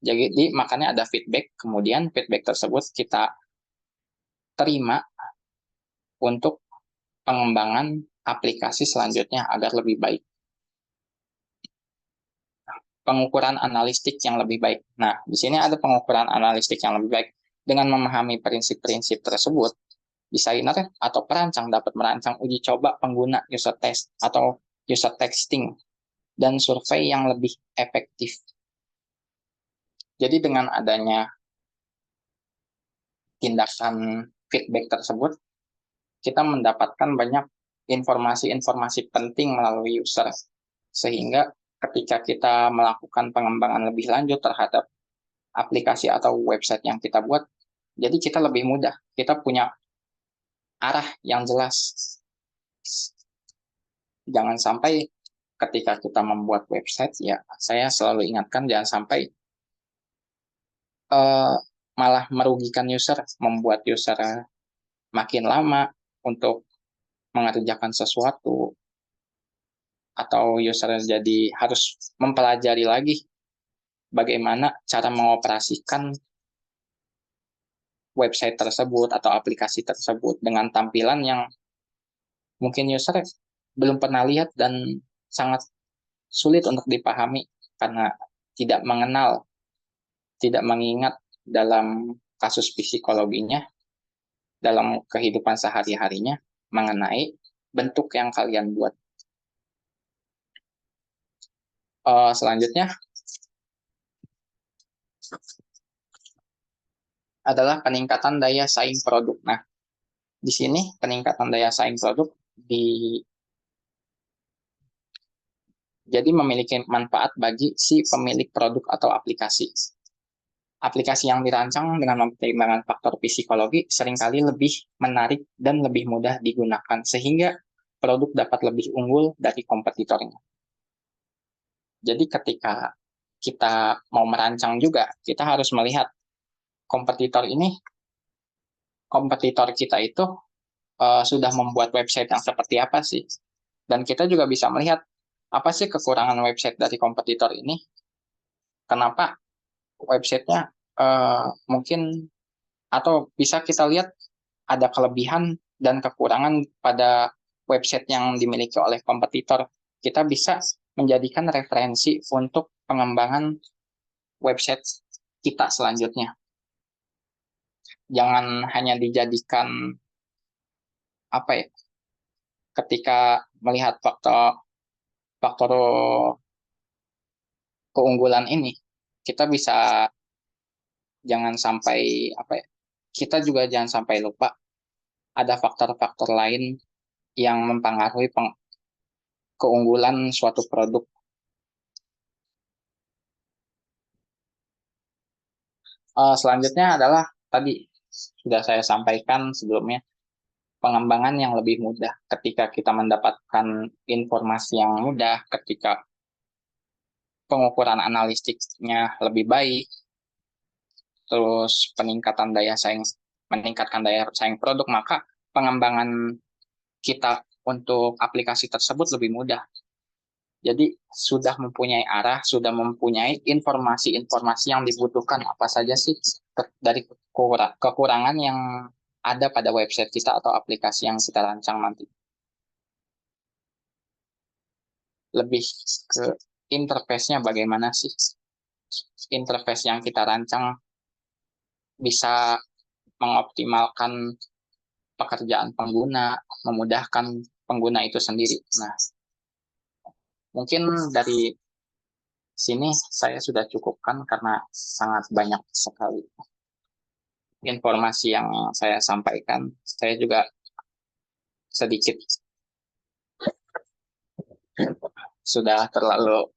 Jadi makanya ada feedback, kemudian feedback tersebut kita terima untuk pengembangan aplikasi selanjutnya agar lebih baik. Pengukuran analistik yang lebih baik. Nah, di sini ada pengukuran analistik yang lebih baik. Dengan memahami prinsip-prinsip tersebut, desainer atau perancang dapat merancang uji coba pengguna user test atau user testing dan survei yang lebih efektif. Jadi dengan adanya tindakan feedback tersebut, kita mendapatkan banyak informasi-informasi penting melalui user. Sehingga ketika kita melakukan pengembangan lebih lanjut terhadap aplikasi atau website yang kita buat, jadi kita lebih mudah. Kita punya arah yang jelas. Jangan sampai ketika kita membuat website, ya saya selalu ingatkan jangan sampai malah merugikan user, membuat user makin lama untuk mengerjakan sesuatu, atau user jadi harus mempelajari lagi bagaimana cara mengoperasikan website tersebut atau aplikasi tersebut dengan tampilan yang mungkin user belum pernah lihat dan sangat sulit untuk dipahami karena tidak mengenal, tidak mengingat dalam kasus psikologinya, dalam kehidupan sehari-harinya mengenai bentuk yang kalian buat. Selanjutnya adalah peningkatan daya saing produk. Nah, di sini peningkatan daya saing produk jadi memiliki manfaat bagi si pemilik produk atau aplikasi. Aplikasi yang dirancang dengan mempertimbangkan faktor psikologi seringkali lebih menarik dan lebih mudah digunakan, sehingga produk dapat lebih unggul dari kompetitornya. Jadi ketika kita mau merancang juga, kita harus melihat kompetitor ini kompetitor kita itu sudah membuat website yang seperti apa sih. Dan kita juga bisa melihat apa sih kekurangan website dari kompetitor ini, kenapa websitenya mungkin, atau bisa kita lihat ada kelebihan dan kekurangan pada website yang dimiliki oleh kompetitor. Kita bisa menjadikan referensi untuk pengembangan website kita selanjutnya. Jangan hanya dijadikan apa ya, ketika melihat faktor keunggulan ini, kita bisa jangan sampai apa ya, kita juga jangan sampai lupa ada faktor-faktor lain yang mempengaruhi keunggulan suatu produk. Selanjutnya adalah tadi sudah saya sampaikan sebelumnya, pengembangan yang lebih mudah. Ketika kita mendapatkan informasi yang mudah, ketika pengukuran analistiknya lebih baik, terus meningkatkan daya saing produk, maka pengembangan kita untuk aplikasi tersebut lebih mudah. Jadi sudah mempunyai arah, sudah mempunyai informasi-informasi yang dibutuhkan, apa saja sih dari kekurangan yang ada pada website kita atau aplikasi yang kita rancang nanti. Lebih ke interface-nya bagaimana sih? Interface yang kita rancang bisa mengoptimalkan pekerjaan pengguna, memudahkan pengguna itu sendiri. Nah, mungkin dari sini saya sudah cukupkan karena sangat banyak sekali informasi yang saya sampaikan. Saya juga sedikit sudah terlalu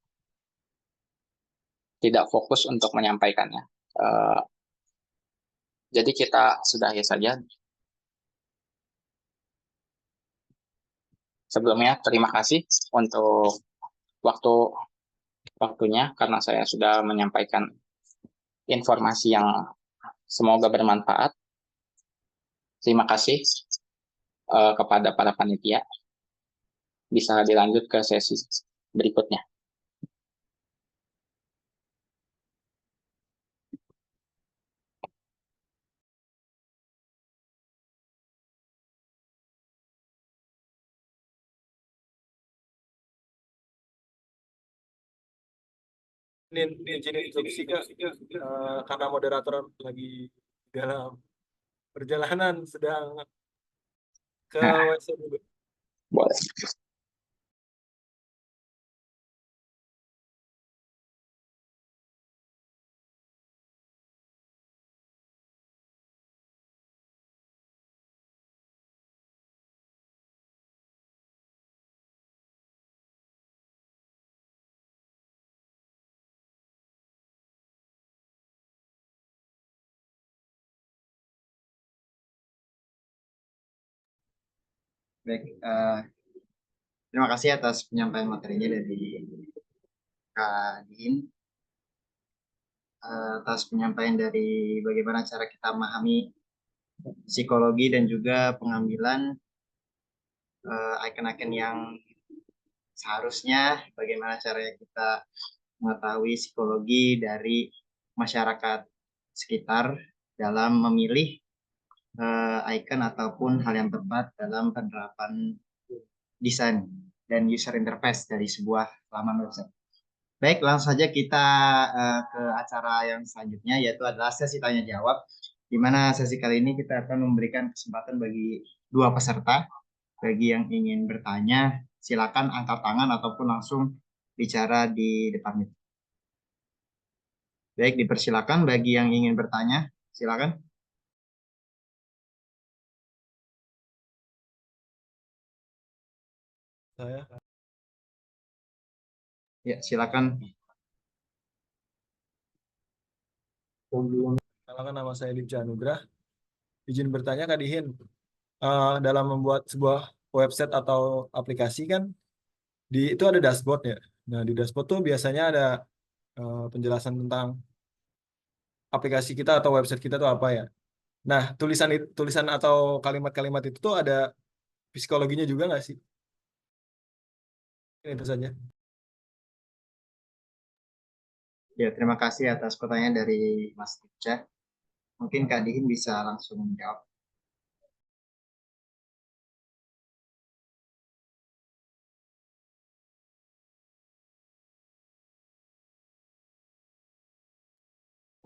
tidak fokus untuk menyampaikannya. Jadi kita sudahi saja. Sebelumnya terima kasih untuk waktunya karena saya sudah menyampaikan informasi yang semoga bermanfaat. Terima kasih kepada para panitia. Bisa dilanjut ke sesi berikutnya. Ini izin instruksi Kak, karena moderator lagi dalam perjalanan sedang ke WC dulu. Boleh. Baik, terima kasih atas penyampaian materinya dari Kak Diin, atas penyampaian dari bagaimana cara kita memahami psikologi dan juga pengambilan icon-icon yang seharusnya, bagaimana caranya kita mengetahui psikologi dari masyarakat sekitar dalam memilih icon ataupun hal yang tepat dalam penerapan desain dan user interface dari sebuah laman website. Baik, langsung saja kita ke acara yang selanjutnya, yaitu adalah sesi tanya jawab, di mana sesi kali ini kita akan memberikan kesempatan bagi dua peserta. Bagi yang ingin bertanya, silakan angkat tangan ataupun langsung bicara di depan itu. Baik, dipersilakan bagi yang ingin bertanya, silakan. Saya Ya, silakan. Kenalkan, nama saya Dipca Anugrah. Izin bertanya Kak Dihin, dalam membuat sebuah website atau aplikasi kan itu ada dashboard ya. Nah, di dashboard tuh biasanya ada penjelasan tentang aplikasi kita atau website kita tuh apa ya. Nah, tulisan atau kalimat-kalimat itu tuh ada psikologinya juga nggak sih? Itu saja. Ya, terima kasih atas pertanyaan dari Mas Tica. Mungkin Kak Dihin bisa langsung menjawab.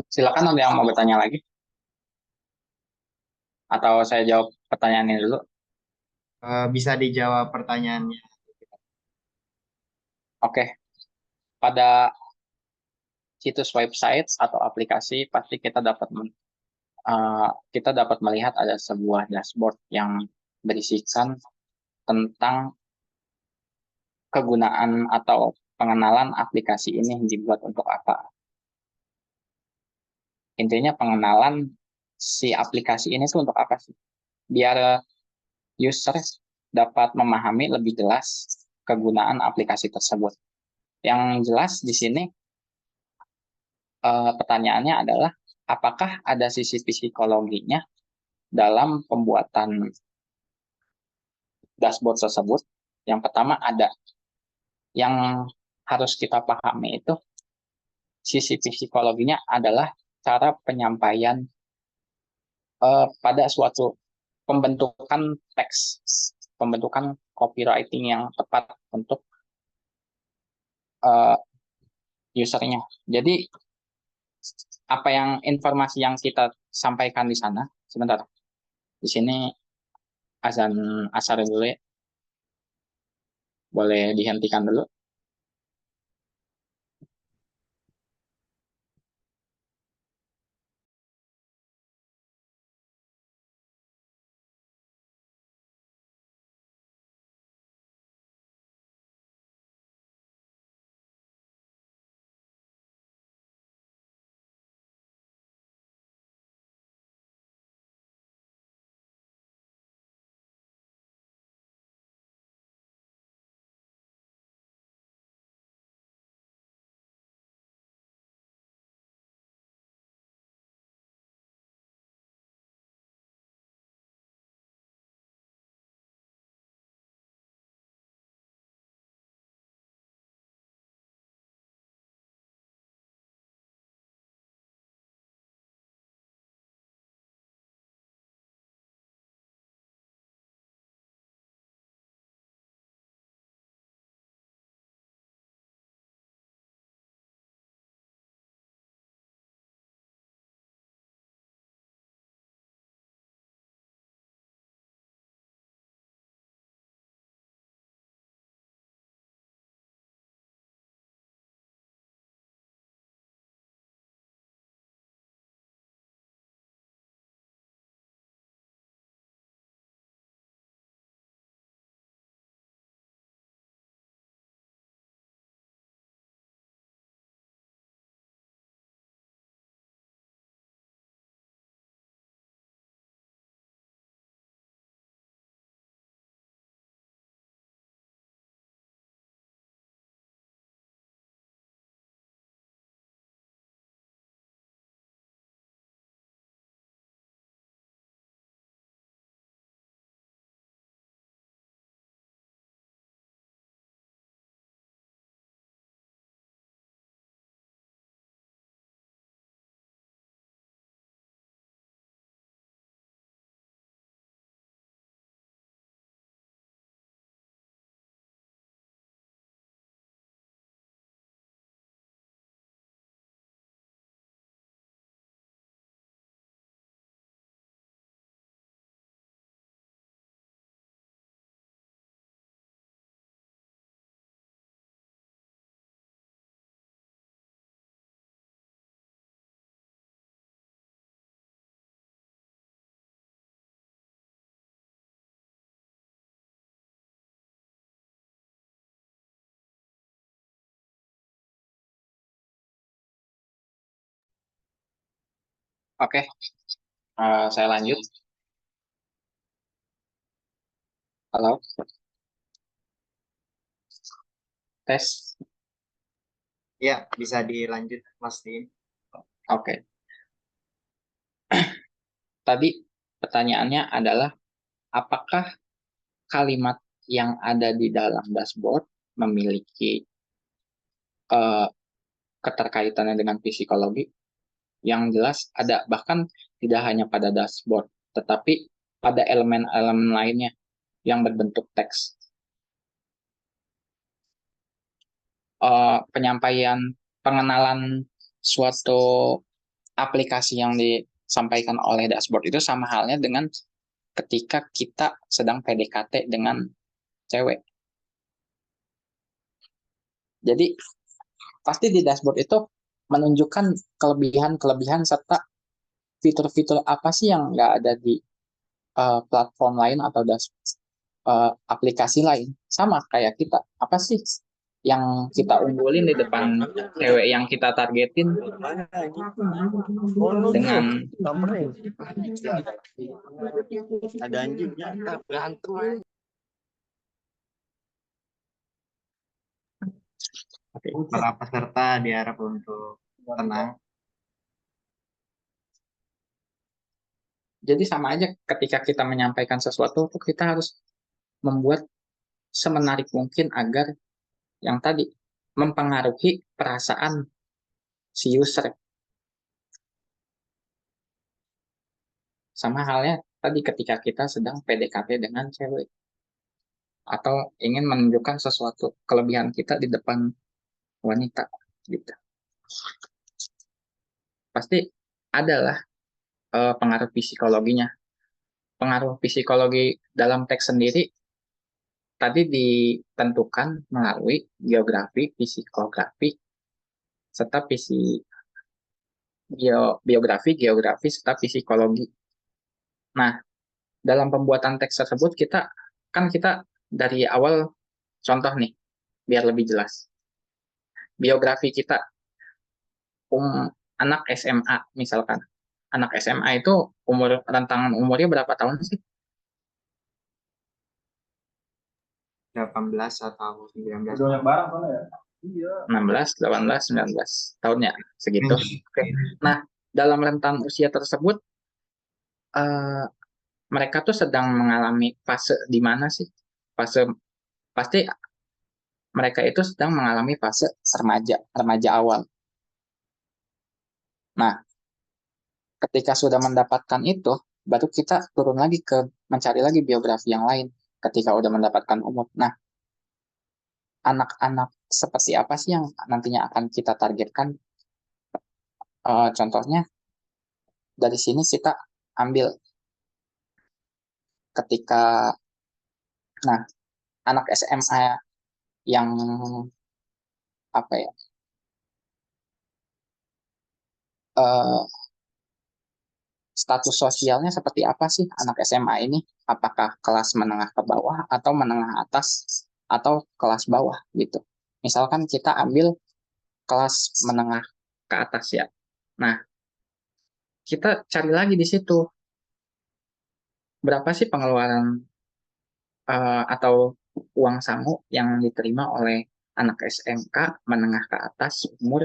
Silakan ada yang mau bertanya lagi? Atau saya jawab pertanyaannya dulu? Bisa dijawab pertanyaannya. Oke, pada situs website atau aplikasi pasti kita dapat melihat ada sebuah dashboard yang berisikan tentang kegunaan atau pengenalan aplikasi ini dibuat untuk apa. Intinya pengenalan si aplikasi ini tuh untuk apa sih? Biar user dapat memahami lebih jelas kegunaan aplikasi tersebut. Yang jelas di sini pertanyaannya adalah apakah ada sisi psikologinya dalam pembuatan dashboard tersebut? Yang pertama ada. Yang harus kita pahami itu sisi psikologinya adalah cara penyampaian pada suatu pembentukan teks, pembentukan copywriting yang tepat untuk uh, usernya. Jadi apa yang informasi yang kita sampaikan di sana, sebentar, di sini azan asar dulu ya, boleh dihentikan dulu. Oke, saya lanjut. Halo, tes. Ya, bisa dilanjut Mas Dihin. Oke. tadi pertanyaannya adalah apakah kalimat yang ada di dalam dashboard memiliki keterkaitannya dengan psikologi? Yang jelas ada, bahkan tidak hanya pada dashboard, tetapi pada elemen-elemen lainnya yang berbentuk teks. Penyampaian pengenalan suatu aplikasi yang disampaikan oleh dashboard itu sama halnya dengan ketika kita sedang PDKT dengan cewek. Jadi pasti di dashboard itu menunjukkan kelebihan-kelebihan serta fitur-fitur apa sih yang nggak ada di platform lain atau aplikasi lain. Sama kayak kita, apa sih yang kita unggulin di depan cewek yang kita targetin dengan Ada anjingnya, berantem. Para peserta diharap untuk tenang. Jadi sama aja ketika kita menyampaikan sesuatu, kita harus membuat semenarik mungkin agar yang tadi mempengaruhi perasaan si user. Sama halnya tadi ketika kita sedang PDKT dengan cewek atau ingin menunjukkan sesuatu kelebihan kita di depan wanita gitu. Pasti adalah pengaruh psikologinya. Pengaruh psikologi dalam teks sendiri tadi ditentukan melalui geografi, psikografi, serta biografi, geografi, serta psikologi. Nah, dalam pembuatan teks tersebut kita dari awal contoh nih, biar lebih jelas. Biografi kita, anak SMA misalkan. Anak SMA itu rentangan umurnya berapa tahun sih? 18 atau 19. Banyak barang soalnya ya. 16, 18, 19 tahunnya segitu. Oke. Nah, dalam rentang usia tersebut mereka tuh sedang mengalami fase di mana sih? Pasti mereka itu sedang mengalami fase remaja awal. Nah, ketika sudah mendapatkan itu, baru kita turun lagi ke mencari lagi biografi yang lain ketika udah mendapatkan umur. Nah, anak-anak seperti apa sih yang nantinya akan kita targetkan? Contohnya, dari sini kita ambil ketika, nah, anak SMA yang apa ya, status sosialnya seperti apa sih anak SMA ini? Apakah kelas menengah ke bawah atau menengah atas atau kelas bawah gitu. Misalkan kita ambil kelas menengah ke atas ya. Nah, kita cari lagi di situ berapa sih pengeluaran atau uang saku yang diterima oleh anak SMK menengah ke atas umur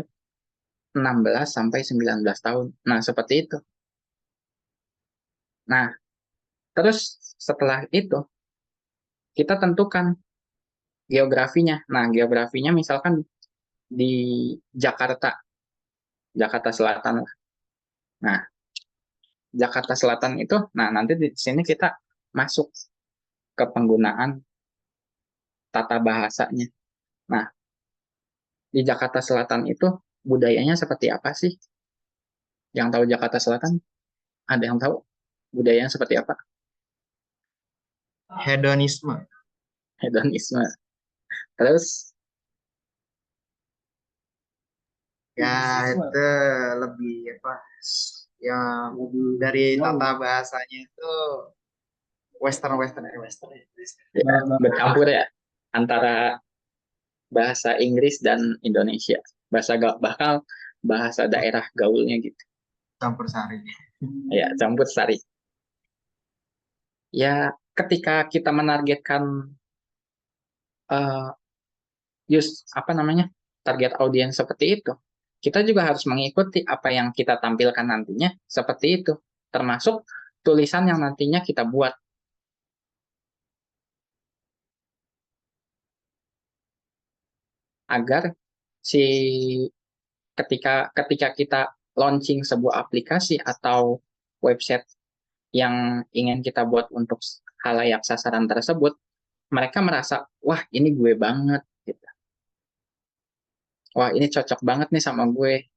16 sampai 19 tahun. Nah, seperti itu. Nah, terus setelah itu kita tentukan geografinya. Nah, geografinya misalkan di Jakarta Selatan. Nah, Jakarta Selatan itu, nah nanti di sini kita masuk ke penggunaan tata bahasanya. Nah, di Jakarta Selatan itu budayanya seperti apa sih? Yang tahu Jakarta Selatan? Ada yang tahu budayanya seperti apa? Hedonisme. Hedonisme. Terus Ya itu lebih apa? Ya dari tata bahasanya itu western. ya, bercampur ya antara bahasa Inggris dan Indonesia. Bahkan bahasa daerah gaulnya gitu. Campur sari. Ya, campur sari. Ya, ketika kita menargetkan target audiens seperti itu, kita juga harus mengikuti apa yang kita tampilkan nantinya seperti itu, termasuk tulisan yang nantinya kita buat. Agar si ketika kita launching sebuah aplikasi atau website yang ingin kita buat untuk halayak sasaran tersebut, mereka merasa, wah ini gue banget, gitu. Wah ini cocok banget nih sama gue,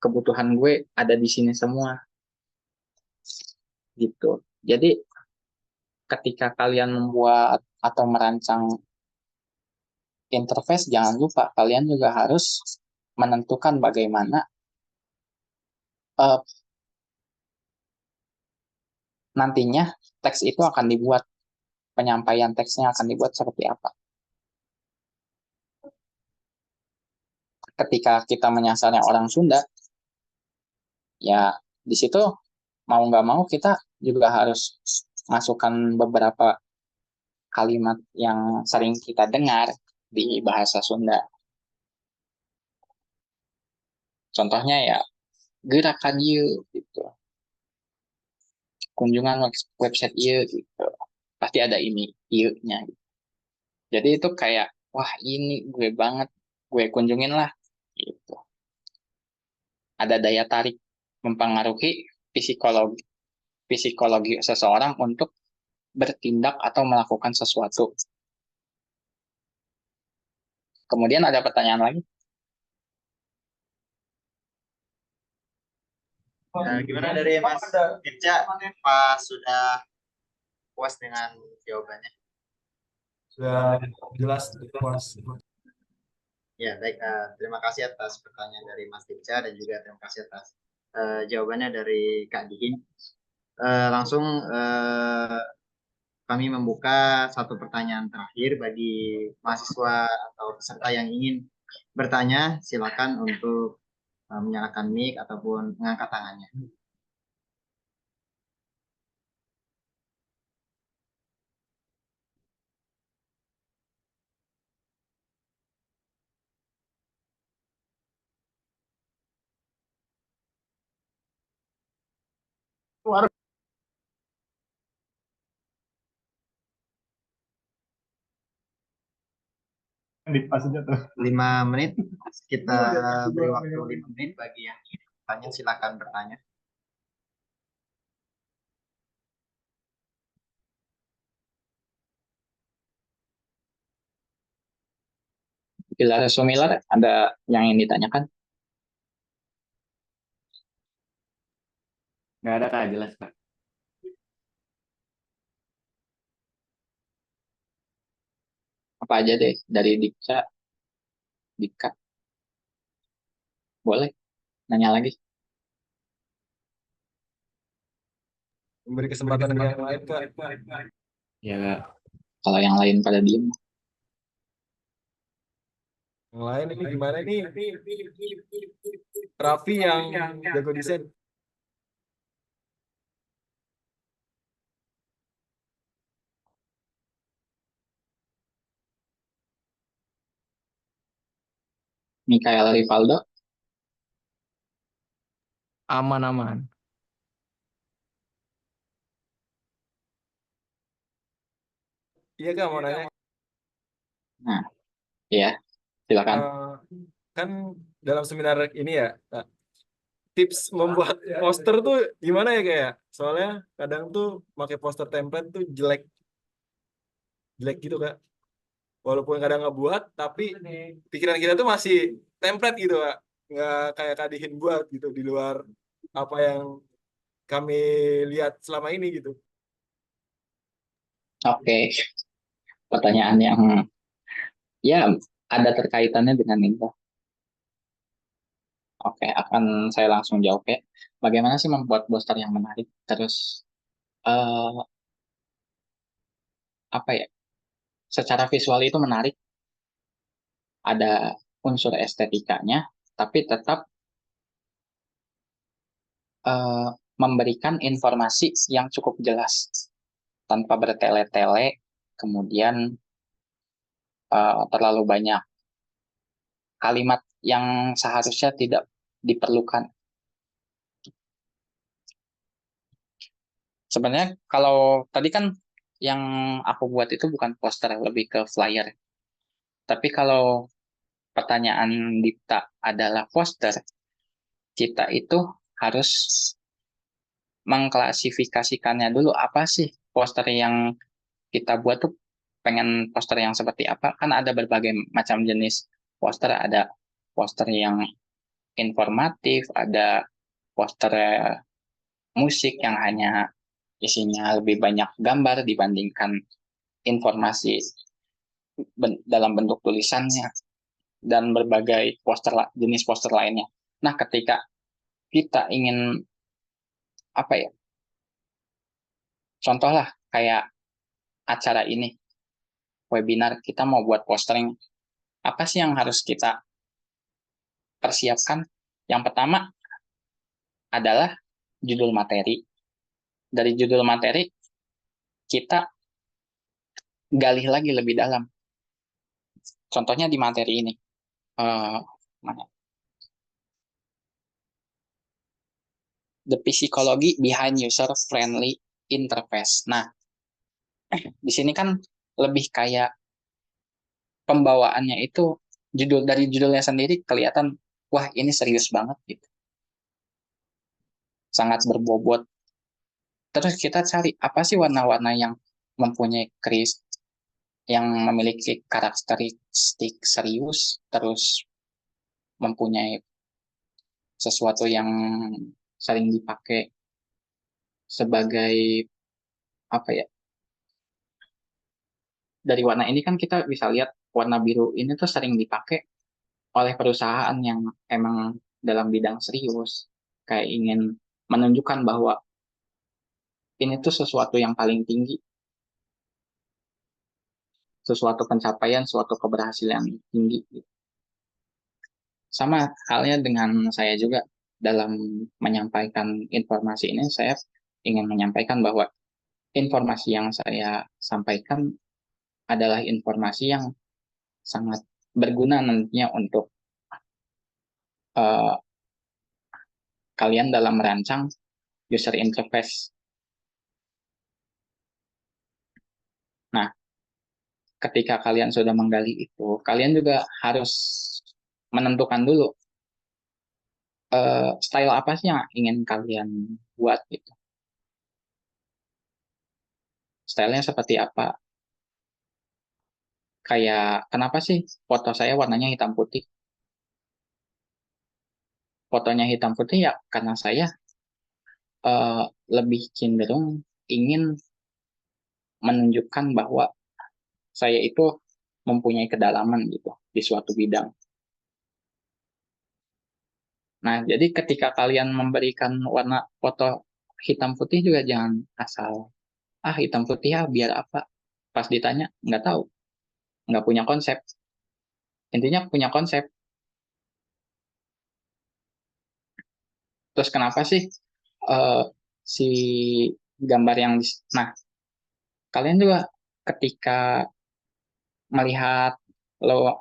kebutuhan gue ada di sini semua, gitu. Jadi ketika kalian membuat atau merancang interface, jangan lupa kalian juga harus menentukan bagaimana uh, nantinya teks itu akan dibuat, penyampaian teksnya akan dibuat seperti apa. Ketika kita menyasarnya orang Sunda, ya di situ mau nggak mau kita juga harus masukkan beberapa kalimat yang sering kita dengar di bahasa Sunda. Contohnya ya gerakan yuk gitu, kunjungan website yuk gitu, pasti ada ini yuknya. Jadi itu kayak wah ini gue banget, gue kunjungin lah gitu. Ada daya tarik mempengaruhi psikologi seseorang untuk bertindak atau melakukan sesuatu. Kemudian ada pertanyaan lagi. Gimana dari Mas Dirja? Apa sudah puas dengan jawabannya? Sudah jelas, puas. Ya, baik. Terima kasih atas pertanyaan dari Mas Dirja dan juga terima kasih atas jawabannya dari Kak Dihin. Langsung kami membuka satu pertanyaan terakhir bagi mahasiswa atau peserta yang ingin bertanya. Silakan untuk menyalakan mic ataupun mengangkat tangannya. Tuh. 5 menit, kita beri waktu 5 menit bagi yang ingin bertanya, silakan bertanya. Bila Sumilar, ada yang ingin ditanyakan? Nggak ada Kak, jelas Kak. Apa aja deh dari Dika. Boleh nanya lagi. Memberi kesempatan ke yang lain, Kak. Ya Kak. Kalau yang lain pada diem. Yang lain ini gimana nih? Raffi yang jago desain. Mikael Rivaldo. Aman-aman. Iya, Kak, mau nanya. Nah, ya silakan. Kan dalam seminar ini ya, Kak, tips membuat poster tuh gimana ya, Kak ya? Soalnya kadang tuh pakai poster template tuh jelek gitu, Kak. Walaupun kadang ngebuat, tapi pikiran kita tuh masih template gitu, Kak. Nggak kayak Kak Dihin buat gitu, di luar apa yang kami lihat selama ini gitu. Oke, pertanyaan yang ya ada terkaitannya dengan itu. Oke, akan saya langsung jawab ya. Bagaimana sih membuat poster yang menarik? Terus eh, apa ya? Secara visual itu menarik, ada unsur estetikanya, tapi tetap eh, memberikan informasi yang cukup jelas tanpa bertele-tele, kemudian terlalu banyak kalimat yang seharusnya tidak diperlukan. Sebenarnya kalau tadi kan yang aku buat itu bukan poster, lebih ke flyer. Tapi kalau pertanyaan Dipta adalah poster, kita itu harus mengklasifikasikannya dulu, apa sih poster yang kita buat tuh, pengen poster yang seperti apa. Kan ada berbagai macam jenis poster, ada poster yang informatif, ada poster musik yang hanya isinya lebih banyak gambar dibandingkan informasi dalam bentuk tulisannya, dan berbagai jenis poster lainnya. Nah, ketika kita ingin apa ya, contohlah kayak acara ini, webinar, kita mau buat postering, apa sih yang harus kita persiapkan? Yang pertama adalah judul materi. Dari judul materi, kita gali lagi lebih dalam. Contohnya di materi ini. Mana? The Psychology Behind User-Friendly Interface. Nah, di sini kan lebih kayak pembawaannya itu, dari judulnya sendiri kelihatan, wah ini serius banget gitu. Sangat berbobot. Terus kita cari apa sih warna-warna yang mempunyai yang memiliki karakteristik serius, terus mempunyai sesuatu yang sering dipakai sebagai apa ya, dari warna ini kan kita bisa lihat warna biru ini tuh sering dipakai oleh perusahaan yang emang dalam bidang serius, kayak ingin menunjukkan bahwa ini tuh sesuatu yang paling tinggi, sesuatu pencapaian, suatu keberhasilan yang tinggi. Sama halnya dengan saya juga, dalam menyampaikan informasi ini, saya ingin menyampaikan bahwa informasi yang saya sampaikan adalah informasi yang sangat berguna nantinya untuk uh, kalian dalam merancang user interface. Nah, ketika kalian sudah menggali itu, kalian juga harus menentukan dulu style apa sih yang ingin kalian buat gitu. Stylenya seperti apa? Kayak kenapa sih foto saya warnanya hitam putih? Fotonya hitam putih ya karena saya lebih cenderung ingin menunjukkan bahwa saya itu mempunyai kedalaman gitu di suatu bidang. Nah, jadi ketika kalian memberikan warna foto hitam putih juga jangan asal, hitam putih ya biar apa? Pas ditanya, nggak tahu, nggak punya konsep. Intinya punya konsep. Terus kenapa sih uh, si gambar yang nah, kalian juga ketika melihat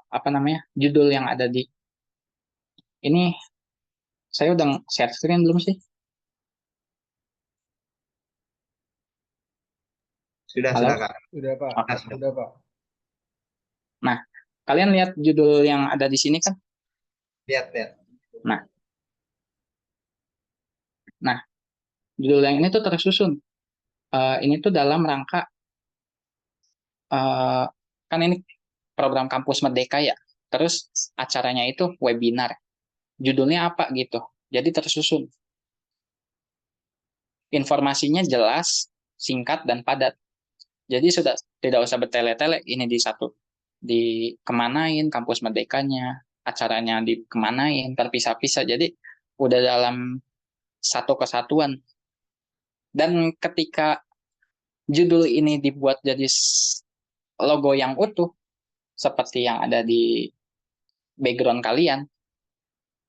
apa namanya, judul yang ada di ini, saya udah share screen belum sih? Sudah, Halo? Kak. Sudah, Pak. Oke. Sudah, Pak. Nah, kalian lihat judul yang ada di sini kan? Lihat. Nah, judul yang ini tuh tersusun. Ini tuh dalam rangka kan ini program Kampus Merdeka ya. Terus acaranya itu webinar. Judulnya apa gitu. Jadi tersusun. Informasinya jelas, singkat, dan padat. Jadi sudah tidak usah bertele-tele, ini dikemanain Kampus Merdekanya, acaranya dikemanain, terpisah-pisah. Jadi udah dalam satu kesatuan. Dan ketika judul ini dibuat jadi logo yang utuh, seperti yang ada di background kalian,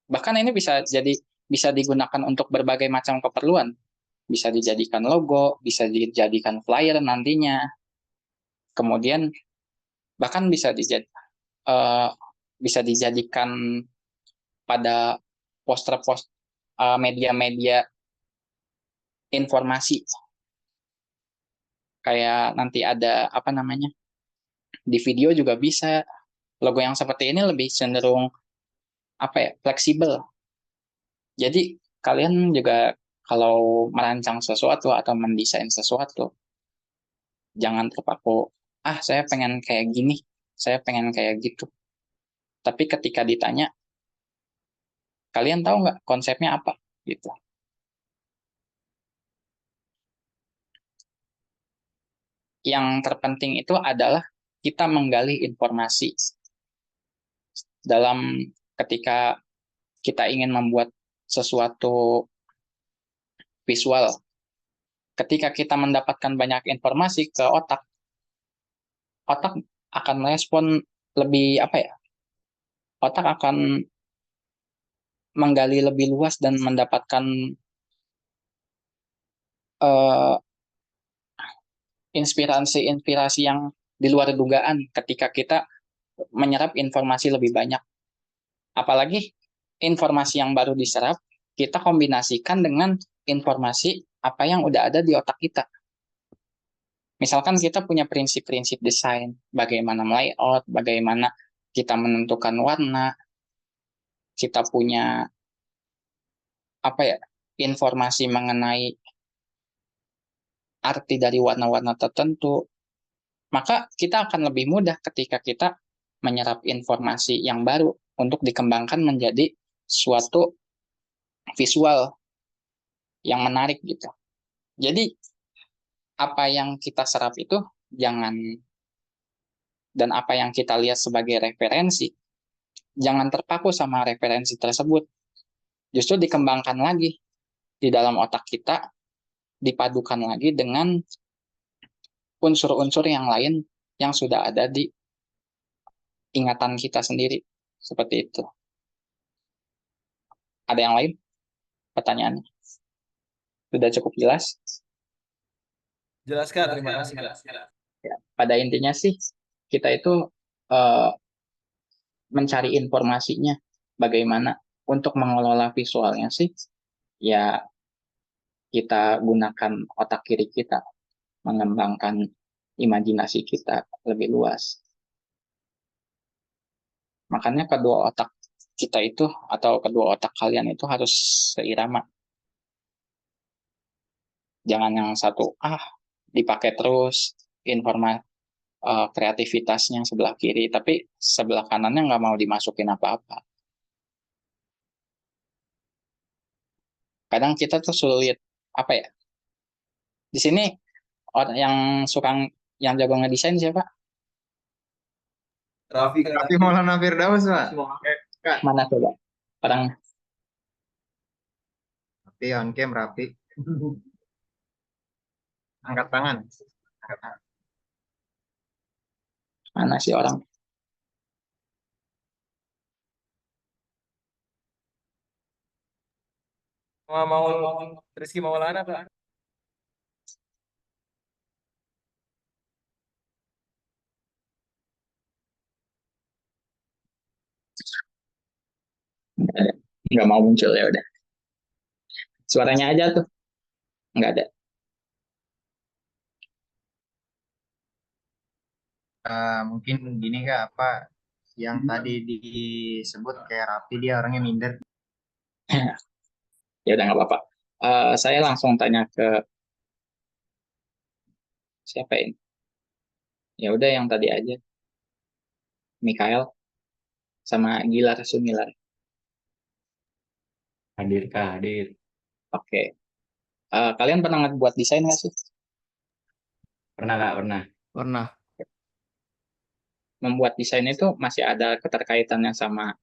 bahkan ini bisa digunakan untuk berbagai macam keperluan. Bisa dijadikan logo, bisa dijadikan flyer nantinya. Kemudian bahkan bisa dijadikan pada poster media-media informasi Kayak nanti ada apa namanya, di video juga bisa. Logo yang seperti ini lebih cenderung apa ya, fleksibel. Jadi kalian juga kalau merancang sesuatu atau mendesain sesuatu, jangan terpaku, saya pengen kayak gini, saya pengen kayak gitu. Tapi ketika ditanya, kalian tahu nggak konsepnya apa? Gitu. Yang terpenting itu adalah kita menggali informasi dalam ketika kita ingin membuat sesuatu visual. Ketika kita mendapatkan banyak informasi ke otak, otak akan merespon lebih apa ya? Otak akan menggali lebih luas dan mendapatkan uh, inspirasi-inspirasi yang di luar dugaan ketika kita menyerap informasi lebih banyak. Apalagi informasi yang baru diserap, kita kombinasikan dengan informasi apa yang udah ada di otak kita. Misalkan kita punya prinsip-prinsip desain, bagaimana layout, bagaimana kita menentukan warna, kita punya apa ya, informasi mengenai arti dari warna-warna tertentu, maka kita akan lebih mudah ketika kita menyerap informasi yang baru untuk dikembangkan menjadi suatu visual yang menarik gitu. Jadi apa yang kita serap itu jangan, dan apa yang kita lihat sebagai referensi, jangan terpaku sama referensi tersebut. Justru dikembangkan lagi di dalam otak kita, dipadukan lagi dengan unsur-unsur yang lain yang sudah ada di ingatan kita sendiri. Seperti itu. Ada yang lain? Pertanyaannya? Sudah cukup jelas? Jelas Kak, terima kasih Kak. Ya, pada intinya sih, kita itu mencari informasinya. Bagaimana untuk mengelola visualnya sih? Ya, kita gunakan otak kiri kita, mengembangkan imajinasi kita lebih luas. Makanya kedua otak kita itu, atau kedua otak kalian itu harus seirama. Jangan yang satu, dipakai terus informasi kreativitasnya sebelah kiri, tapi sebelah kanannya nggak mau dimasukin apa-apa. Kadang kita tuh sulit, apa ya, di sini orang yang suka, yang jago ngedesain siapa? Raffi Kak. Tapi Maulana Firdaus, Pak. Kak. Mana coba? Orang Rapi, on cam, Rapi. Angkat tangan. Angkat tangan. mana sih orang? Mau Rizky Maulana Kak. Nggak mau muncul, ya udah. Suaranya aja tuh nggak ada. Mungkin gini Kak, apa yang tadi disebut kayak Rapi, dia orangnya minder. Ya udah nggak apa-apa. Saya langsung tanya ke siapa ini? Ya udah yang tadi aja, Mikael sama Gilar Sumilar. Hadir Kak, hadir. Oke. Kalian pernah buat desain nggak sih? Pernah Kak, pernah. Pernah. Membuat desain itu masih ada keterkaitannya sama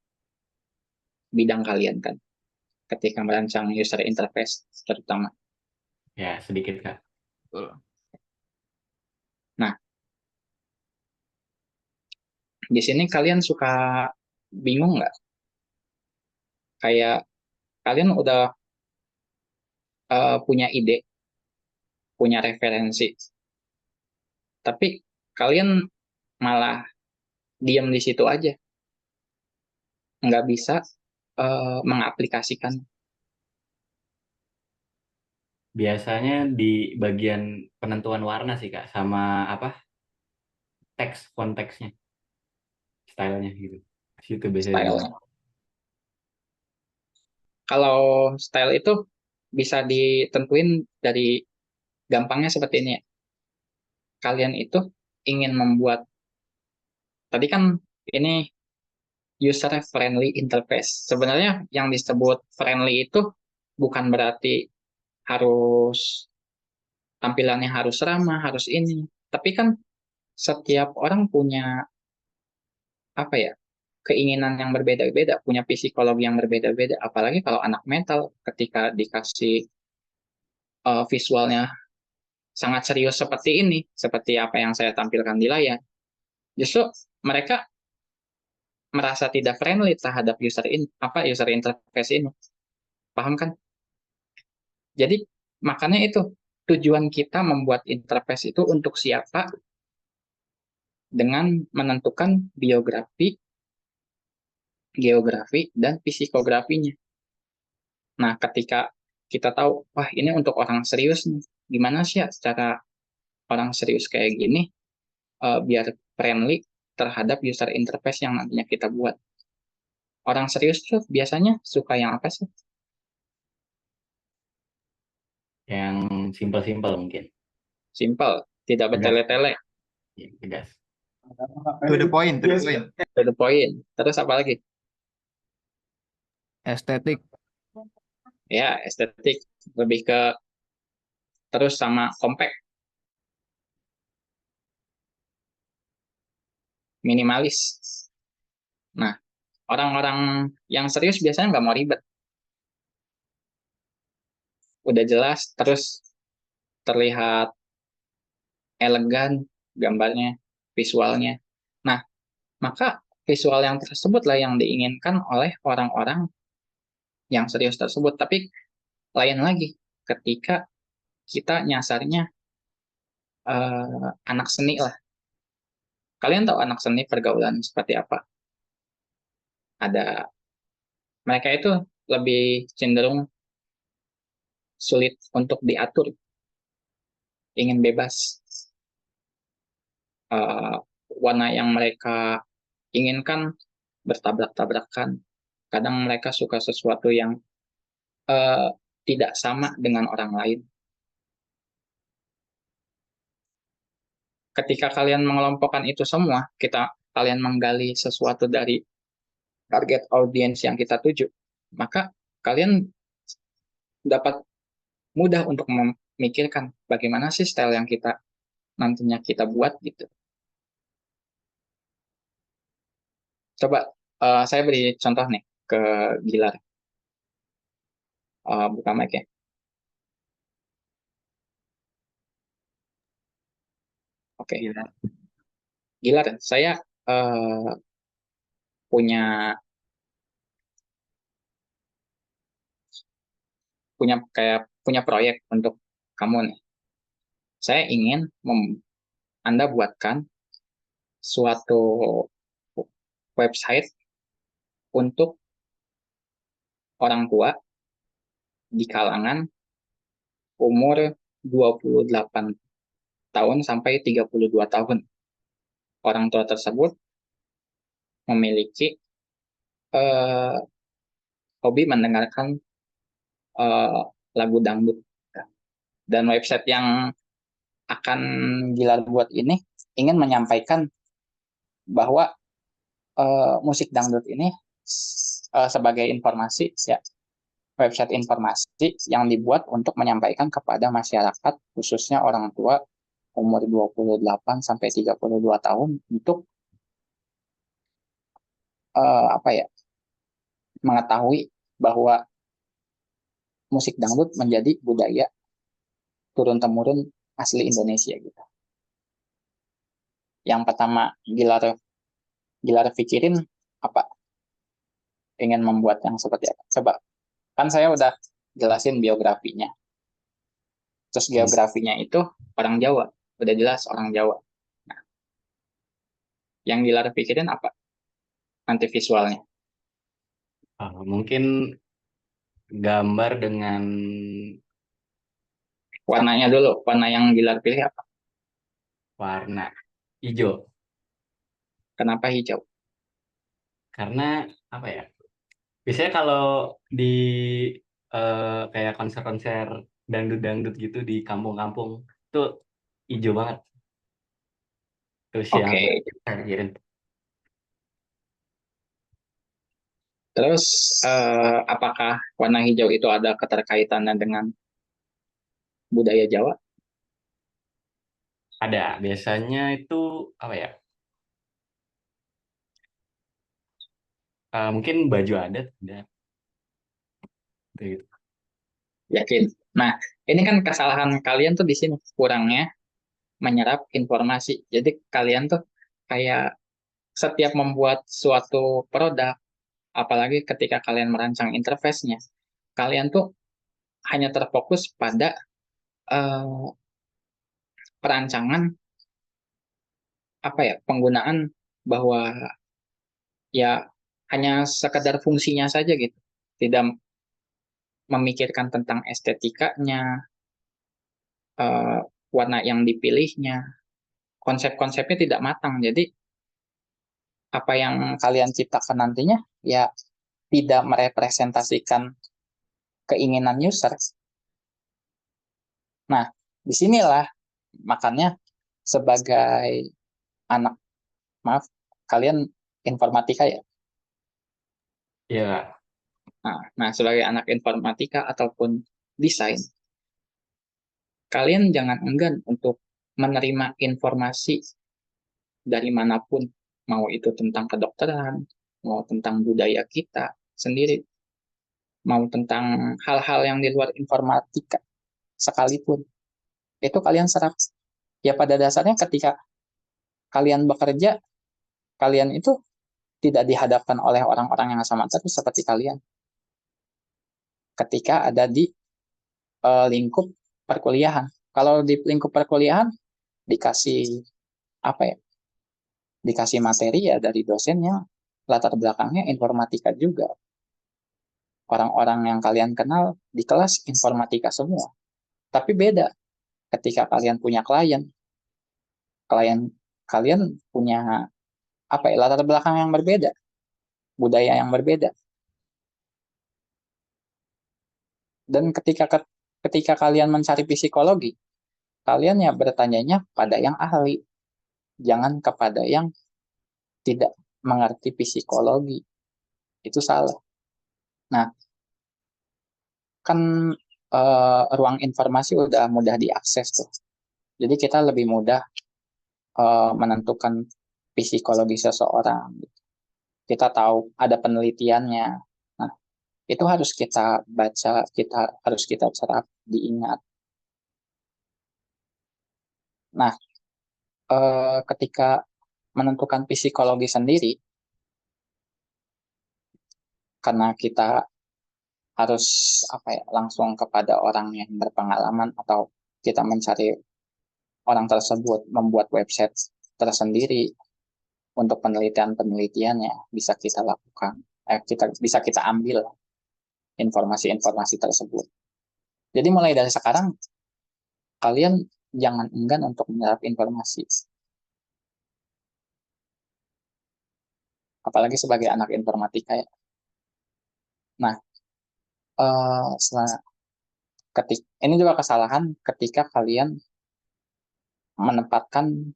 bidang kalian kan? Ketika merancang user interface terutama. Ya, sedikit Kak. Betul. Nah, di sini kalian suka bingung nggak? Kayak kalian udah punya ide, punya referensi, tapi kalian malah diam di situ aja, nggak bisa mengaplikasikan. Biasanya di bagian penentuan warna sih Kak, sama apa teks konteksnya, stylenya gitu. Situ biasanya Style. dilihat. Kalau style itu bisa ditentuin dari gampangnya seperti ini ya. Kalian itu ingin membuat, tadi kan ini user friendly interface. Sebenarnya yang disebut friendly itu bukan berarti harus tampilannya harus ramah, harus ini. Tapi kan setiap orang punya apa ya? Keinginan yang berbeda-beda, punya psikologi yang berbeda-beda. Apalagi kalau anak metal ketika dikasih visualnya sangat serius seperti ini, seperti apa yang saya tampilkan di layar, justru mereka merasa tidak friendly terhadap user interface ini. Paham kan? Jadi makanya itu tujuan kita membuat interface itu untuk siapa dengan menentukan biografi, geografi, dan psikografinya. Nah, ketika kita tahu, wah ini untuk orang serius nih, gimana sih ya secara orang serius kayak gini, biar friendly terhadap user interface yang nantinya kita buat. Orang serius tuh biasanya suka yang apa sih? Yang simpel-simpel mungkin. Simple, tidak Tegas. bertele-tele, Ya, tegas. To the point, to the point. to the point. Terus apa lagi? Estetik. Ya, estetik, lebih ke terus sama compact, minimalis. Nah, orang-orang yang serius biasanya nggak mau ribet. Udah jelas, terus terlihat elegan gambarnya, visualnya. Nah, maka visual yang tersebut lah yang diinginkan oleh orang-orang yang serius tersebut. Tapi lain lagi, ketika kita nyasarnya anak seni lah. Kalian tahu anak seni pergaulan seperti apa? Ada mereka itu lebih cenderung sulit untuk diatur, ingin bebas. Warna yang mereka inginkan bertabrak-tabrakan. Kadang mereka suka sesuatu yang uh, tidak sama dengan orang lain. Ketika kalian mengelompokkan itu semua, kalian menggali sesuatu dari target audiens yang kita tuju, maka kalian dapat mudah untuk memikirkan bagaimana sih style yang kita nantinya kita buat gitu. Coba saya beri contoh nih ke Gilar. Buka mic ya. Oke. Gilar, saya punya punya proyek untuk kamu nih. Saya ingin Anda buatkan suatu website untuk orang tua di kalangan umur 28 tahun sampai 32 tahun. Orang tua tersebut memiliki hobi mendengarkan lagu dangdut. Dan website yang akan Gilar buat ini ingin menyampaikan bahwa musik dangdut ini sebagai informasi ya, website informasi yang dibuat untuk menyampaikan kepada masyarakat khususnya orang tua umur 28 sampai 32 tahun untuk apa ya, mengetahui bahwa musik dangdut menjadi budaya turun temurun asli Indonesia gitu. Yang pertama Gilar pikirin apa? Ingin membuat yang seperti apa? Coba, kan saya udah jelasin biografinya. Terus geografinya itu orang Jawa, udah jelas orang Jawa. Nah, yang Gilar pikirin apa? Nanti visualnya. Mungkin gambar dengan Warnanya dulu, warna yang Gilar pilih apa? Warna hijau. Kenapa hijau? Karena apa ya? Biasanya kalau di kayak konser-konser dangdut-dangdut gitu di kampung-kampung tuh hijau banget. Terus yang Oke, kirim. terus apakah warna hijau itu ada keterkaitannya dengan budaya Jawa? Ada. Biasanya itu apa ya? Mungkin baju adat ada. Gitu. Yakin? Nah, ini kan kesalahan kalian tuh di sini, kurangnya menyerap informasi. Jadi kalian tuh kayak setiap membuat suatu produk, apalagi ketika kalian merancang interface-nya, kalian tuh hanya terfokus pada eh, perancangan apa ya, penggunaan, bahwa ya hanya sekedar fungsinya saja gitu. Tidak memikirkan tentang estetikanya, eh, warna yang dipilihnya, konsep-konsepnya tidak matang. Jadi apa yang kalian ciptakan nantinya ya tidak merepresentasikan keinginan user. Nah, disinilah makanya sebagai anak, maaf, kalian informatika ya. Iya. Nah, sebagai anak informatika ataupun desain, kalian jangan enggan untuk menerima informasi dari manapun, mau itu tentang kedokteran, mau tentang budaya kita sendiri, mau tentang hal-hal yang di luar informatika sekalipun, itu kalian serap. Ya pada dasarnya ketika kalian bekerja, kalian itu tidak dihadapkan oleh orang-orang yang sama terus seperti kalian. Ketika ada di lingkup perkuliahan. Kalau di lingkup perkuliahan dikasih apa ya? Dikasih materi ya dari dosennya, latar belakangnya informatika juga. Orang-orang yang kalian kenal di kelas informatika semua. Tapi beda ketika kalian punya klien. Klien kalian punya apa ya? Latar belakang yang berbeda, budaya yang berbeda. Dan ketika kalian mencari psikologi, kalian ya bertanyanya pada yang ahli, jangan kepada yang tidak mengerti psikologi. Itu salah. Nah, kan ruang informasi udah mudah diakses tuh. Jadi kita lebih mudah menentukan psikologi seseorang. Kita tahu ada penelitiannya. Nah, itu harus kita baca, harus kita serap, diingat. Nah, ketika menentukan psikologi sendiri, karena kita harus apa ya, langsung kepada orang yang berpengalaman, atau kita mencari orang tersebut membuat website tersendiri untuk penelitian-penelitiannya, bisa kita lakukan, kita bisa kita ambil informasi-informasi tersebut. Jadi mulai dari sekarang kalian jangan enggan untuk menyerap informasi, apalagi sebagai anak informatika ya. Nah, ini juga kesalahan ketika kalian menempatkan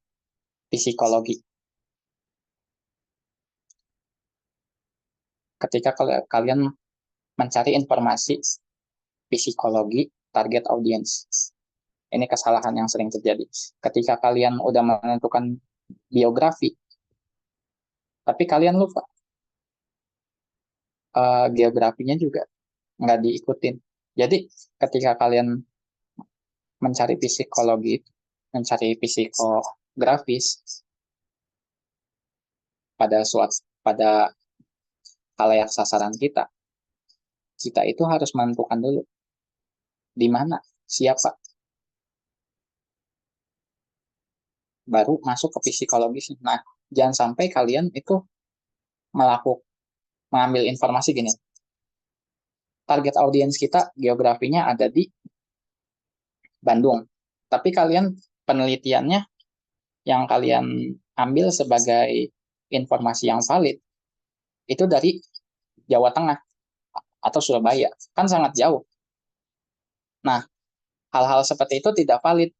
psikologi. Ketika kalian mencari informasi psikologi target audience. Ini kesalahan yang sering terjadi. Ketika kalian udah menentukan biografi, tapi kalian lupa geografinya juga nggak diikutin. Jadi ketika kalian mencari psikologi, mencari psikografis pada khalayak sasaran kita, kita itu harus menentukan dulu di mana, siapa, baru masuk ke psikologis. Nah, jangan sampai kalian itu mengambil informasi gini. Target audiens kita geografinya ada di Bandung. Tapi kalian penelitiannya yang kalian ambil sebagai informasi yang valid itu dari Jawa Tengah atau Surabaya. Kan sangat jauh. Nah, hal-hal seperti itu tidak valid.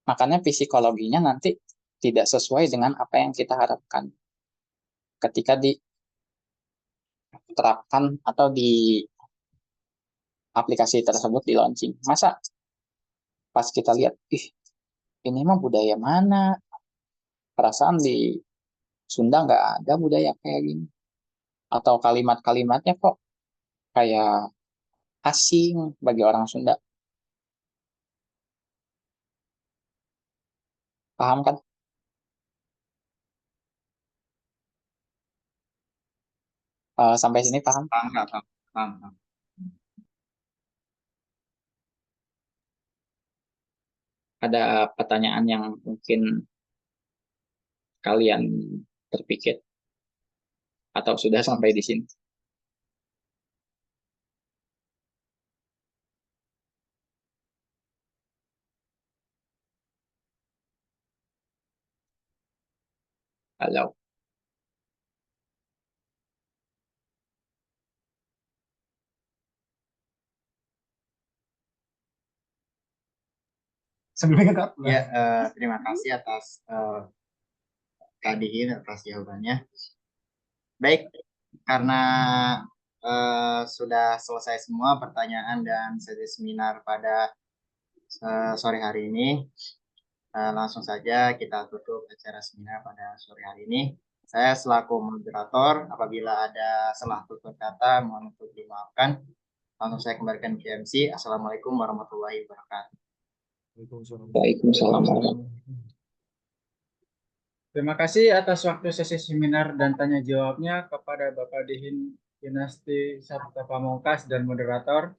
Makanya psikologinya nanti tidak sesuai dengan apa yang kita harapkan ketika diterapkan atau di aplikasi tersebut di launching. Masa pas kita lihat, ini mah budaya mana? Perasaan di Sunda nggak ada budaya kayak gini. Atau kalimat-kalimatnya kok kayak asing bagi orang Sunda. Paham kan? Sampai sini paham? Paham, Kak, paham, paham, paham. Ada pertanyaan yang mungkin kalian terpikir atau sudah sampai di sini? Halo. Sebelumnya Kak. Ya, terima kasih atas Kak Dihin atas jawabannya. Baik, karena sudah selesai semua pertanyaan dan sesi seminar pada sore hari ini, langsung saja kita tutup acara seminar pada sore hari ini. Saya selaku moderator, apabila ada salah tutur kata, mohon untuk dimaafkan. Langsung saya kembalikan ke MC. Assalamualaikum warahmatullahi wabarakatuh. Waalaikumsalam. Terima kasih atas waktu sesi seminar dan tanya jawabnya kepada Bapak Dihin Dinasti Sabta Pamungkas dan moderator.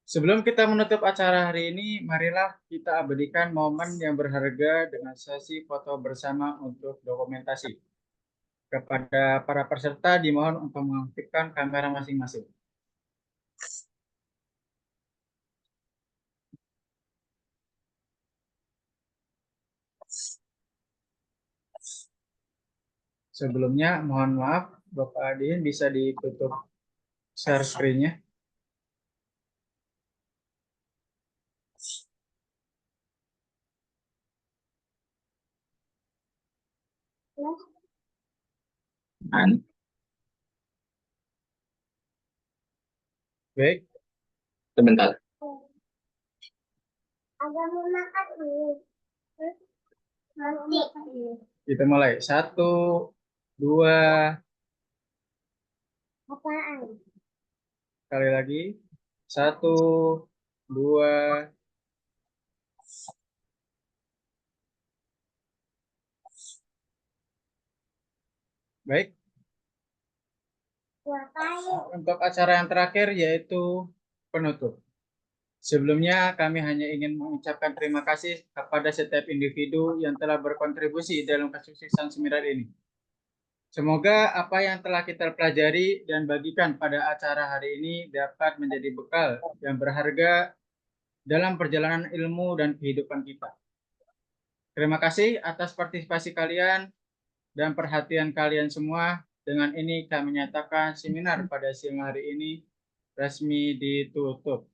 Sebelum kita menutup acara hari ini, marilah kita abadikan momen yang berharga dengan sesi foto bersama untuk dokumentasi. Kepada para peserta dimohon untuk mengaktifkan kamera masing-masing. Sebelumnya, mohon maaf, Bapak Adin bisa ditutup share screen-nya. Baik, Sebentar. kita mulai. 1, 2, sekali lagi. 1, 2, baik. Untuk acara yang terakhir yaitu penutup. Sebelumnya kami hanya ingin mengucapkan terima kasih kepada setiap individu yang telah berkontribusi dalam kesuksesan seminar ini. Semoga apa yang telah kita pelajari dan bagikan pada acara hari ini dapat menjadi bekal yang berharga dalam perjalanan ilmu dan kehidupan kita. Terima kasih atas partisipasi kalian dan perhatian kalian semua. Dengan ini kami nyatakan seminar pada siang hari ini resmi ditutup.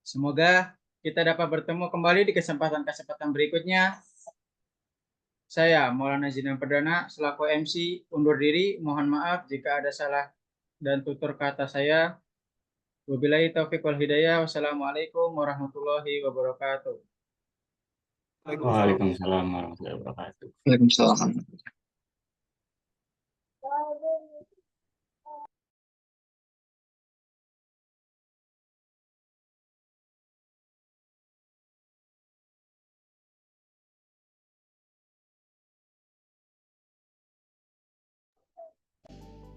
Semoga kita dapat bertemu kembali di kesempatan-kesempatan berikutnya. Saya Maulana Zidan Perdana selaku MC undur diri. Mohon maaf jika ada salah dan tutur kata saya. Wabillahi taufiq wal hidayah. Wassalamualaikum warahmatullahi wabarakatuh. Waalaikumsalam warahmatullahi wabarakatuh. Waalaikumsalam.